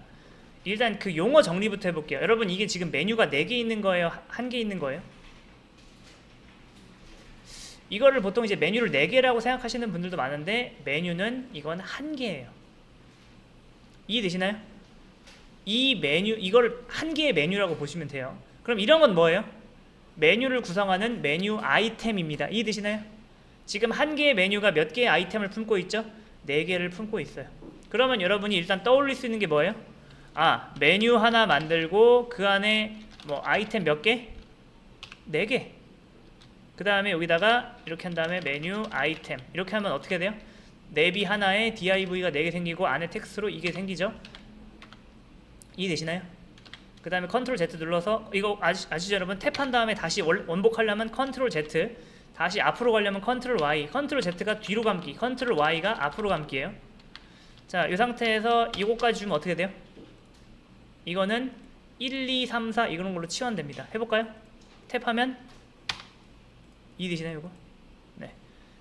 일단 그 용어 정리부터 해볼게요. 여러분, 이게 지금 메뉴가 4개 있는 거예요? 1개 있는 거예요? 이거를 보통 이제 메뉴를 4개라고 생각하시는 분들도 많은데 메뉴는 이건 1개예요. 이해되시나요? 이 메뉴, 이걸 1개의 메뉴라고 보시면 돼요. 그럼 이런 건 뭐예요? 메뉴를 구성하는 메뉴 아이템입니다. 이해되시나요? 지금 1개의 메뉴가 몇 개의 아이템을 품고 있죠? 4개를 품고 있어요. 그러면 여러분이 일단 떠올릴 수 있는 게 뭐예요? 아, 메뉴 하나 만들고 그 안에 뭐 아이템 몇 개? 4개. 그 다음에 여기다가 이렇게 한 다음에 메뉴 아이템 이렇게 하면 어떻게 돼요? 내비 하나에 div가 4개 생기고 안에 텍스트로 이게 생기죠? 이해되시나요? 그 다음에 컨트롤 Z 눌러서 이거 아시죠 여러분? 탭한 다음에 다시 원복하려면 컨트롤 Z, 다시 앞으로 가려면 컨트롤 Y, 컨트롤 Z가 뒤로 감기, 컨트롤 Y가 앞으로 감기예요. 자, 이 상태에서 이거까지 주면 어떻게 돼요? 이거는 1, 2, 3, 4 이런 걸로 치환됩니다. 해볼까요? 탭하면 이해되시나요 이거? 네.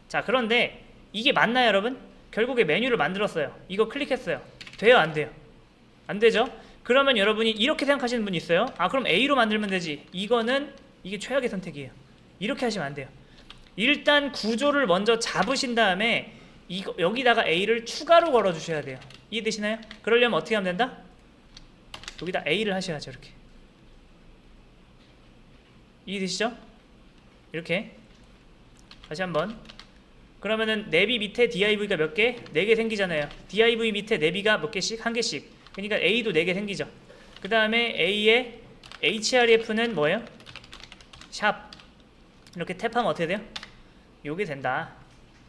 자, 그런데 이게 맞나요 여러분? 결국에 메뉴를 만들었어요. 이거 클릭했어요. 돼요 안 돼요? 안 되죠? 그러면 여러분이 이렇게 생각하시는 분이 있어요. 아, 그럼 A로 만들면 되지. 이게 최악의 선택이에요. 이렇게 하시면 안 돼요. 일단 구조를 먼저 잡으신 다음에 여기다가 A를 추가로 걸어 주셔야 돼요. 이해되시나요? 그러려면 어떻게 하면 된다? 여기다 A를 하셔야죠. 이렇게. 이해되시죠? 이렇게 다시 한번. 그러면은 내비 밑에 div가 몇 개? 4개 생기잖아요. div 밑에 내비가 몇 개씩? 1개씩. 그러니까 A도 4개 생기죠. 그 다음에 A의 href는 뭐예요? 샵. 이렇게 탭하면 어떻게 돼요? 요게 된다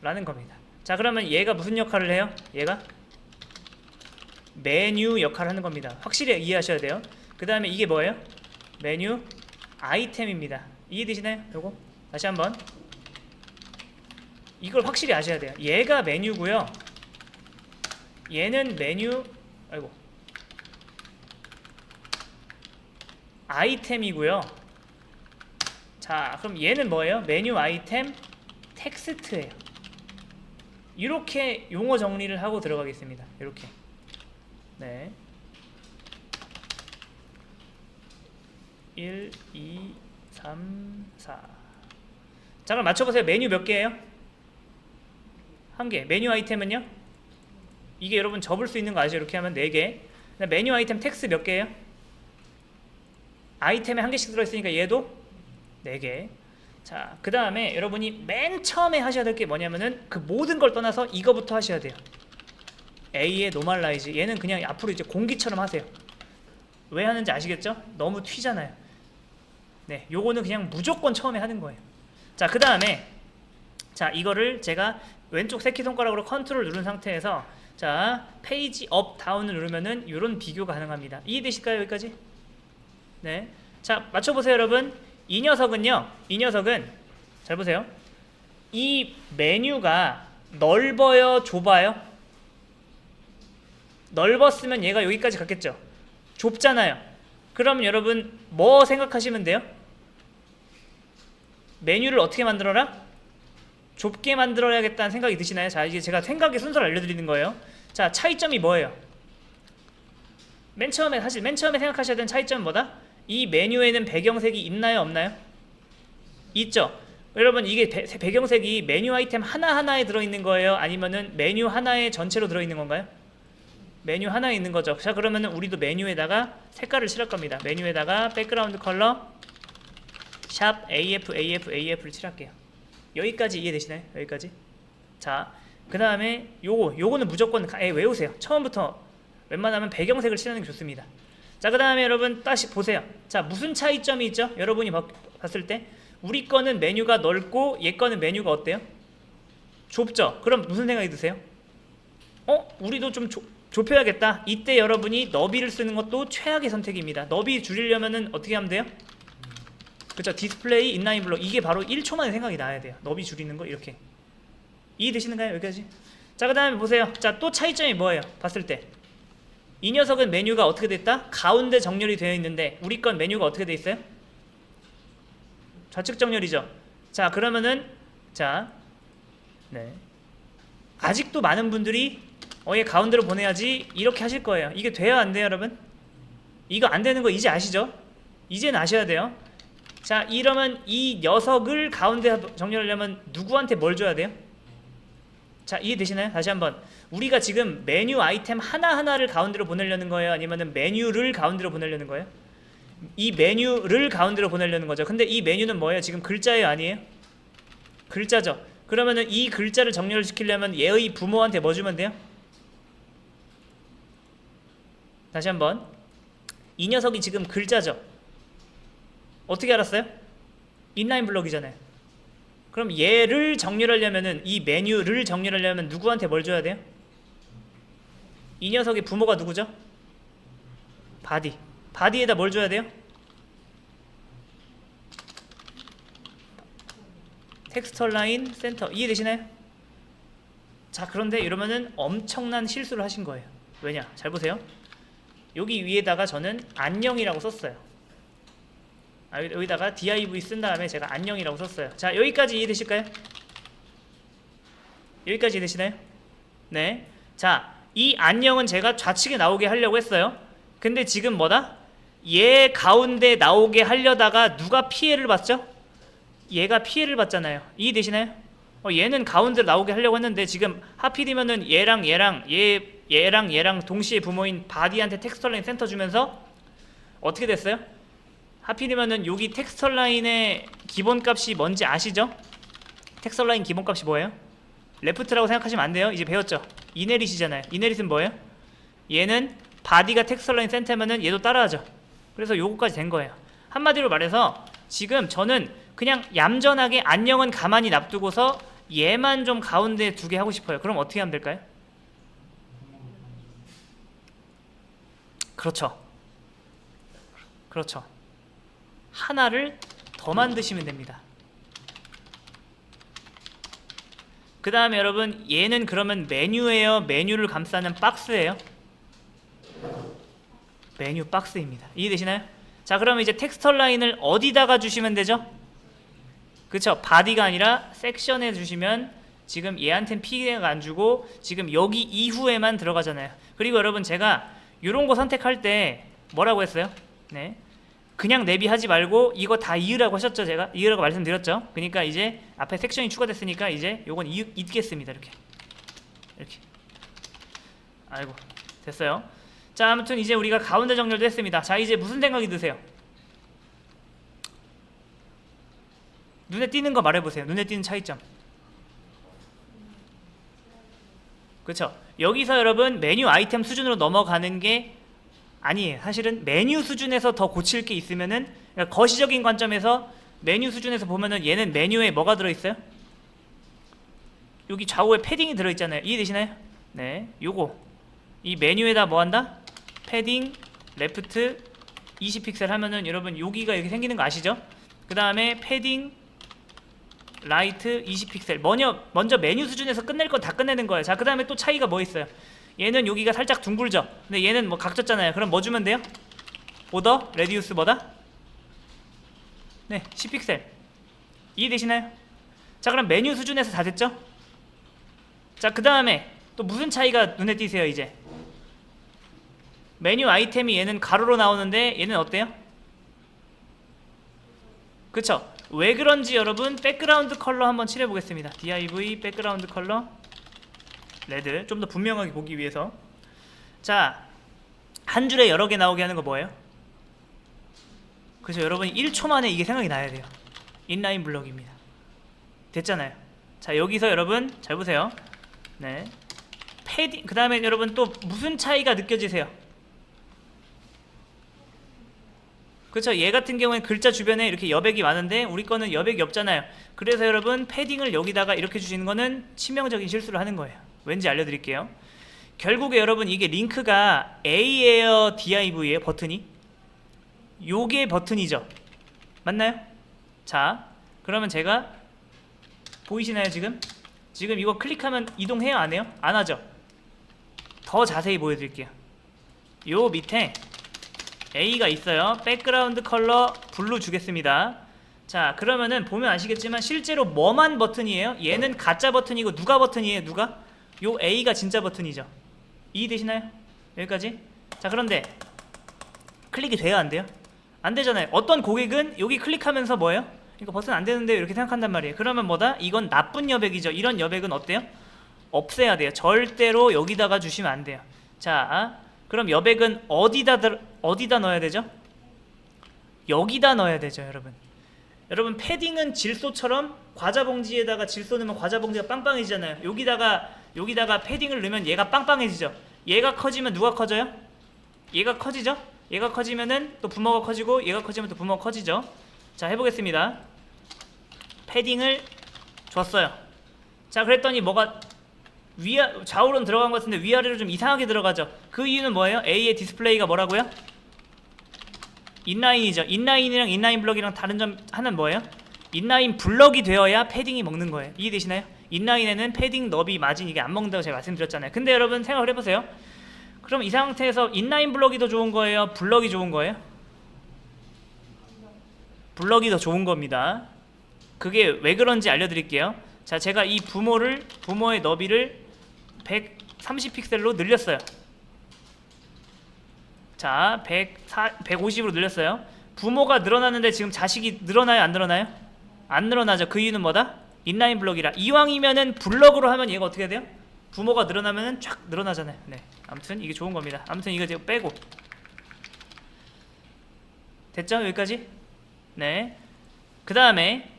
라는 겁니다. 자, 그러면 얘가 무슨 역할을 해요? 얘가 메뉴 역할을 하는 겁니다. 확실히 이해하셔야 돼요. 그 다음에 이게 뭐예요? 메뉴 아이템입니다. 이해되시나요? 요거 다시 한번 이걸 확실히 아셔야 돼요. 얘가 메뉴고요. 얘는 메뉴 아이템이고요. 자, 그럼 얘는 뭐예요? 메뉴 아이템 텍스트예요. 이렇게 용어 정리를 하고 들어가겠습니다. 이렇게. 네. 1, 2, 3, 4. 자, 그럼 맞춰보세요. 메뉴 몇 개예요? 1개. 메뉴 아이템은요? 이게 여러분 접을 수 있는 거 아시죠? 이렇게 하면 4개. 메뉴 아이템 텍스트 몇 개예요? 아이템에 1개씩 들어있으니까 얘도 4개. 자, 그 다음에 여러분이 맨 처음에 하셔야 될 게 뭐냐면은 그 모든 걸 떠나서 이거부터 하셔야 돼요. A의 노멀라이즈. 얘는 그냥 앞으로 이제 공기처럼 하세요. 왜 하는지 아시겠죠? 너무 튀잖아요. 네, 요거는 그냥 무조건 처음에 하는 거예요. 자, 그 다음에 자, 이거를 제가 왼쪽 새끼손가락으로 컨트롤 누른 상태에서 자, 페이지 업 다운을 누르면은 이런 비교가 가능합니다. 이해되실까요? 여기까지? 네. 자, 맞춰보세요 여러분. 이 녀석은요, 이 녀석은 잘 보세요. 이 메뉴가 넓어요, 좁아요? 넓었으면 얘가 여기까지 갔겠죠. 좁잖아요. 그럼 여러분 뭐 생각하시면 돼요? 메뉴를 어떻게 만들어라? 좁게 만들어야겠다는 생각이 드시나요? 자, 이게 제가 생각의 순서를 알려드리는 거예요. 자, 차이점이 뭐예요? 맨 처음에 생각하셔야 되는 차이점은 뭐다? 이 메뉴에는 배경색이 있나요, 없나요? 있죠. 여러분, 이게 배경색이 메뉴 아이템 하나하나에 들어있는 거예요? 아니면은 메뉴 하나에 전체로 들어있는 건가요? 메뉴 하나에 있는 거죠. 자, 그러면은 우리도 메뉴에다가 색깔을 칠할 겁니다. 메뉴에다가 백그라운드 컬러 샵 AF를 칠할게요. 여기까지 이해되시나요? 여기까지. 자, 그 다음에 요거는 무조건 외우세요. 처음부터 웬만하면 배경색을 칠하는 게 좋습니다. 자, 그 다음에 여러분 다시 보세요. 자, 무슨 차이점이 있죠? 여러분이 봤을 때 우리 거는 메뉴가 넓고 얘 거는 메뉴가 어때요? 좁죠? 그럼 무슨 생각이 드세요? 우리도 좀 좁혀야겠다. 이때 여러분이 너비를 쓰는 것도 최악의 선택입니다. 너비 줄이려면은 어떻게 하면 돼요? 그쵸? 디스플레이 인라인 블록. 이게 바로 1초 만에 생각이 나야 돼요. 너비 줄이는 거 이렇게. 이해되시는가요? 여기까지? 자, 그 다음에 보세요. 자, 또 차이점이 뭐예요? 봤을 때 이 녀석은 메뉴가 어떻게 됐다? 가운데 정렬이 되어 있는데 우리 건 메뉴가 어떻게 돼 있어요? 좌측 정렬이죠. 자, 그러면은 자, 네, 아직도 많은 분들이 얘 가운데로 보내야지 이렇게 하실 거예요. 이게 돼요, 안 돼요, 여러분? 이거 안 되는 거 이제 아시죠? 이제는 아셔야 돼요. 자, 이러면 이 녀석을 가운데 정렬하려면 누구한테 뭘 줘야 돼요? 자, 이해되시나요? 다시 한번. 우리가 지금 메뉴 아이템 하나하나를 가운데로 보내려는 거예요? 아니면 메뉴를 가운데로 보내려는 거예요? 이 메뉴를 가운데로 보내려는 거죠. 근데 이 메뉴는 뭐예요? 지금 글자예요, 아니에요? 글자죠. 그러면은 이 글자를 정렬시키려면 얘의 부모한테 뭐 주면 돼요? 다시 한번. 이 녀석이 지금 글자죠. 어떻게 알았어요? 인라인 블럭이잖아요. 그럼 얘를 정렬하려면은, 이 메뉴를 정렬하려면 누구한테 뭘 줘야 돼요? 이 녀석의 부모가 누구죠? 바디. 바디에다 뭘 줘야 돼요? 텍스처 라인 센터. 이해되시나요? 자, 그런데 이러면은 엄청난 실수를 하신 거예요. 왜냐? 잘 보세요. 여기 위에다가 저는 안녕이라고 썼어요. 여기다가 div 쓴 다음에 제가 안녕이라고 썼어요. 자, 여기까지 이해되실까요? 여기까지 이해되시나요? 네. 자, 이 안녕은 제가 좌측에 나오게 하려고 했어요. 근데 지금 뭐다? 얘 가운데 나오게 하려다가 누가 피해를 봤죠? 얘가 피해를 봤잖아요. 이해되시나요? 얘는 가운데로 나오게 하려고 했는데 지금 하필이면은 얘랑 동시에 부모인 바디한테 텍스처 라인 센터 주면서 어떻게 됐어요? 하필이면은 여기 텍스처 라인의 기본값이 뭔지 아시죠? 텍스처 라인 기본값이 뭐예요? 레프트라고 생각하시면 안 돼요. 이제 배웠죠? 이네릿이잖아요. 이네릿은 뭐예요? 얘는 바디가 텍스처 라인 센터면은 얘도 따라하죠. 그래서 요거까지 된 거예요. 한마디로 말해서 지금 저는 그냥 얌전하게 안녕은 가만히 놔두고서 얘만 좀 가운데 두게 하고 싶어요. 그럼 어떻게 하면 될까요? 그렇죠. 그렇죠. 하나를 더 만드시면 됩니다. 그 다음에 여러분, 얘는 그러면 메뉴예요? 메뉴를 감싸는 박스예요? 메뉴 박스입니다. 이해되시나요? 자, 그러면 이제 텍스처 라인을 어디다가 주시면 되죠? 그쵸? 바디가 아니라 섹션에 주시면 지금 얘한텐 피해가 안 주고 지금 여기 이후에만 들어가잖아요. 그리고 여러분, 제가 이런 거 선택할 때 뭐라고 했어요? 네, 그냥 내비하지 말고 이거 다 이으라고 하셨죠? 제가 이으라고 말씀드렸죠? 그러니까 이제 앞에 섹션이 추가됐으니까 이제 요건 잊겠습니다. 이렇게 아이고, 됐어요. 자, 아무튼 이제 우리가 가운데 정렬도 했습니다. 자, 이제 무슨 생각이 드세요? 눈에 띄는 거 말해보세요. 눈에 띄는 차이점. 그쵸? 여기서 여러분 메뉴 아이템 수준으로 넘어가는 게 아니에요. 사실은 메뉴 수준에서 더 고칠 게 있으면은, 그러니까 거시적인 관점에서 메뉴 수준에서 보면은 얘는 메뉴에 뭐가 들어있어요? 여기 좌우에 패딩이 들어있잖아요. 이해되시나요? 네, 요거 이 메뉴에다 뭐 한다? 패딩 레프트 20픽셀 하면은 여러분 여기가 이렇게 생기는 거 아시죠? 그 다음에 패딩 라이트 20픽셀. 먼저 메뉴 수준에서 끝낼 건 다 끝내는 거예요. 자, 그 다음에 또 차이가 뭐 있어요? 얘는 여기가 살짝 둥글죠? 근데 얘는 뭐 각졌잖아요. 그럼 뭐 주면 돼요? 오더 레디우스 뭐다? 네, 10픽셀. 이해되시나요? 자, 그럼 메뉴 수준에서 다 됐죠? 자, 그 다음에 또 무슨 차이가 눈에 띄세요? 이제 메뉴 아이템이 얘는 가로로 나오는데 얘는 어때요? 그쵸? 왜 그런지 여러분 백그라운드 컬러 한번 칠해 보겠습니다. div 백그라운드 컬러 레드, 좀 더 분명하게 보기 위해서. 자, 한 줄에 여러 개 나오게 하는 거 뭐예요? 그죠? 여러분 1초 만에 이게 생각이 나야 돼요. 인라인 블럭입니다. 됐잖아요. 자, 여기서 여러분 잘 보세요. 네, 패딩. 그 다음에 여러분 또 무슨 차이가 느껴지세요? 그렇죠? 얘 같은 경우에는 글자 주변에 이렇게 여백이 많은데 우리 거는 여백이 없잖아요. 그래서 여러분 패딩을 여기다가 이렇게 주시는 거는 치명적인 실수를 하는 거예요. 왠지 알려드릴게요. 결국에 여러분 이게 링크가 A예요, div예요? 버튼이? 요게 버튼이죠. 맞나요? 자, 그러면 제가 보이시나요? 지금 이거 클릭하면 이동해요, 안 해요? 안 하죠? 더 자세히 보여드릴게요. 요 밑에 A가 있어요. 백그라운드 컬러 블루 주겠습니다. 자, 그러면은 보면 아시겠지만 실제로 뭐만 버튼이에요? 얘는 가짜 버튼이고 누가 버튼이에요? 누가? 요 A가 진짜 버튼이죠. 이해되시나요? 여기까지? 자, 그런데 클릭이 돼요, 안 돼요? 안 되잖아요. 어떤 고객은 여기 클릭하면서 뭐예요? 이거 버튼 안 되는데 이렇게 생각한단 말이에요. 그러면 뭐다? 이건 나쁜 여백이죠. 이런 여백은 어때요? 없애야 돼요. 절대로 여기다가 주시면 안 돼요. 자, 그럼 여백은 어디다 넣어야 되죠? 여기다 넣어야 되죠, 여러분. 여러분 패딩은 질소처럼 과자 봉지에다가 질소 넣으면 과자 봉지가 빵빵해지잖아요. 여기다가 패딩을 넣으면 얘가 빵빵해지죠. 얘가 커지면 누가 커져요? 얘가 커지죠? 얘가 커지면은 또 부모가 커지고 얘가 커지면 또 부모가 커지죠. 자, 해보겠습니다. 패딩을 줬어요. 자, 그랬더니 뭐가 좌우로는 들어간 것 같은데 위아래로 좀 이상하게 들어가죠. 그 이유는 뭐예요? A의 디스플레이가 뭐라고요? 인라인이죠. 인라인이랑 인라인 블럭이랑 다른 점 하나는 뭐예요? 인라인 블럭이 되어야 패딩이 먹는 거예요. 이해되시나요? 인라인에는 패딩, 너비, 마진 이게 안 먹는다고 제가 말씀드렸잖아요. 근데 여러분 생각을 해보세요. 그럼 이 상태에서 인라인 블럭이 더 좋은 거예요? 블럭이 좋은 거예요? 블럭이 더 좋은 겁니다. 그게 왜 그런지 알려드릴게요. 자, 제가 이 부모의 너비를 130픽셀로 늘렸어요. 자, 150으로 늘렸어요. 부모가 늘어나는데 지금 자식이 늘어나요? 안 늘어나요? 안 늘어나죠. 그 이유는 뭐다? 인라인 블럭이라. 이왕이면은 블럭으로 하면 얘가 어떻게 돼요? 부모가 늘어나면은 쫙 늘어나잖아요. 네, 아무튼 이게 좋은 겁니다. 아무튼 이거 지금 빼고 됐죠? 여기까지? 네. 그 다음에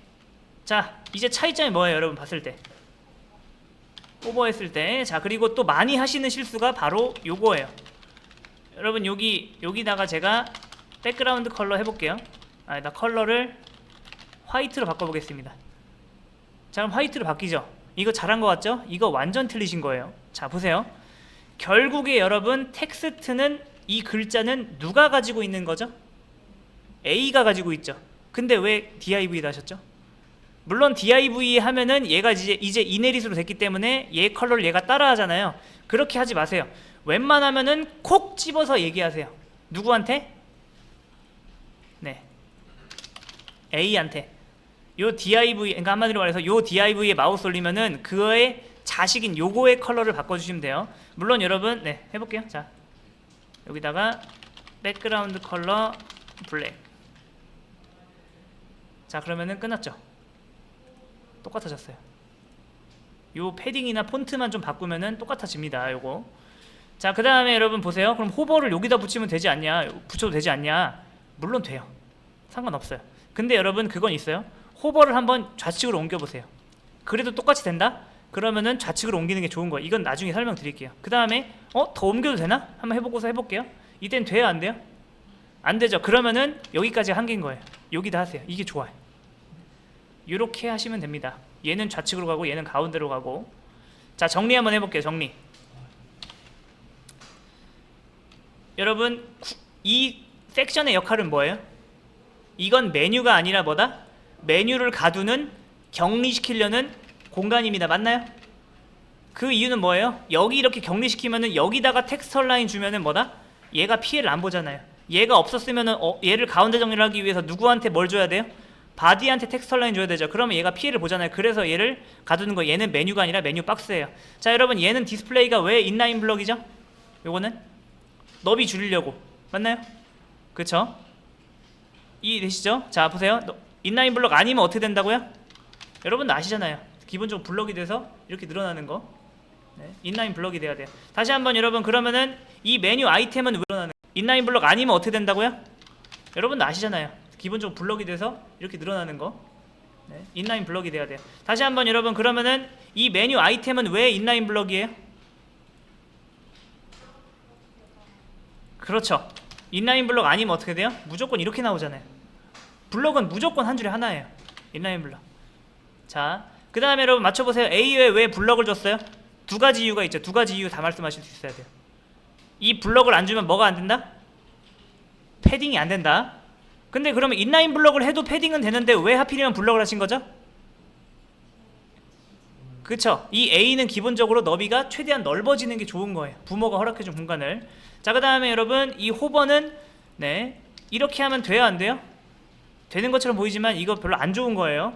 자, 이제 차이점이 뭐예요? 여러분 봤을 때 오버했을 때. 자, 그리고 또 많이 하시는 실수가 바로 요거예요. 여러분 여기다가 제가 백그라운드 컬러 해볼게요. 나 컬러를 화이트로 바꿔보겠습니다. 자, 그럼 화이트로 바뀌죠. 이거 잘한 것 같죠? 이거 완전 틀리신 거예요. 자, 보세요. 결국에 여러분 텍스트는 이 글자는 누가 가지고 있는 거죠? A가 가지고 있죠. 근데 왜 div에다 하셨죠? 물론 div 하면은 얘가 이제 이네릿으로 됐기 때문에 얘 컬러를 얘가 따라하잖아요. 그렇게 하지 마세요. 웬만하면은 콕 집어서 얘기하세요. 누구한테? 네, A한테. 요 div, 그러니까 한마디로 말해서 요 div에 마우스 올리면은 그거의 자식인 요거의 컬러를 바꿔주시면 돼요. 물론 여러분, 네, 해볼게요. 자, 여기다가 백그라운드 컬러 블랙. 자, 그러면은 끝났죠. 똑같아졌어요. 요 패딩이나 폰트만 좀 바꾸면은 똑같아집니다. 요거. 자, 그 다음에 여러분 보세요. 그럼 호버를 여기다 붙이면 되지 않냐? 붙여도 되지 않냐? 물론 돼요. 상관없어요. 근데 여러분 그건 있어요. 호버를 한번 좌측으로 옮겨보세요. 그래도 똑같이 된다? 그러면은 좌측으로 옮기는 게 좋은 거예요. 이건 나중에 설명드릴게요. 그 다음에 더 옮겨도 되나? 한번 해보고서 해볼게요. 이땐 돼요? 안 돼요? 안 되죠. 그러면은 여기까지 한계인 거예요. 여기다 하세요. 이게 좋아요. 이렇게 하시면 됩니다. 얘는 좌측으로 가고 얘는 가운데로 가고. 자, 정리 한번 해볼게요. 정리. 여러분 이 섹션의 역할은 뭐예요? 이건 메뉴가 아니라 뭐다? 메뉴를 가두는, 격리시키려는 공간입니다. 맞나요? 그 이유는 뭐예요? 여기 이렇게 격리시키면은 여기다가 텍스처 라인 주면은 뭐다? 얘가 피해를 안 보잖아요. 얘가 없었으면은 얘를 가운데 정리를 하기 위해서 누구한테 뭘 줘야 돼요? 바디한테 텍스처 라인 줘야 되죠. 그러면 얘가 피해를 보잖아요. 그래서 얘를 가두는 거. 얘는 메뉴가 아니라 메뉴 박스예요. 자, 여러분 얘는 디스플레이가 왜 인라인 블럭이죠? 요거는 너비 줄이려고. 맞나요? 그쵸? 이해되시죠? 자, 보세요. 인라인 블럭 아니면 어떻게 된다고요? 여러분도 아시잖아요. 기본적으로 블럭이 돼서 이렇게 늘어나는 거. 네, 인라인 블럭이 돼야 돼요. 다시 한번 여러분, 그러면은 이 메뉴 아이템은 왜 늘어나는 거예요? 인라인 블럭 아니면 어떻게 된다고요? 여러분도 아시잖아요. 기본적으로 블럭이 돼서 이렇게 늘어나는 거. 네, 인라인 블럭이 돼야 돼요. 다시 한번 여러분, 그러면은 이 메뉴 아이템은 왜 인라인 블럭이에요? 그렇죠. 인라인 블럭 아니면 어떻게 돼요? 무조건 이렇게 나오잖아요. 블럭은 무조건 한 줄에 하나예요. 인라인 블럭. 자, 그 다음에 여러분 맞춰보세요. A에 왜 블럭을 줬어요? 두 가지 이유가 있죠. 두 가지 이유 다 말씀하실 수 있어야 돼요. 이 블럭을 안 주면 뭐가 안 된다? 패딩이 안 된다. 근데 그러면 인라인 블럭을 해도 패딩은 되는데 왜 하필이면 블럭을 하신 거죠? 그쵸? 이 A는 기본적으로 너비가 최대한 넓어지는 게 좋은 거예요. 부모가 허락해준 공간을. 자, 그 다음에 여러분 이 호버는 네, 이렇게 하면 돼요? 안 돼요? 되는 것처럼 보이지만 이거 별로 안 좋은 거예요.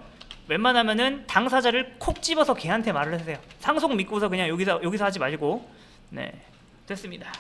웬만하면은 당사자를 콕 집어서 걔한테 말을 하세요. 상속 믿고서 그냥 여기서 하지 말고. 네, 됐습니다.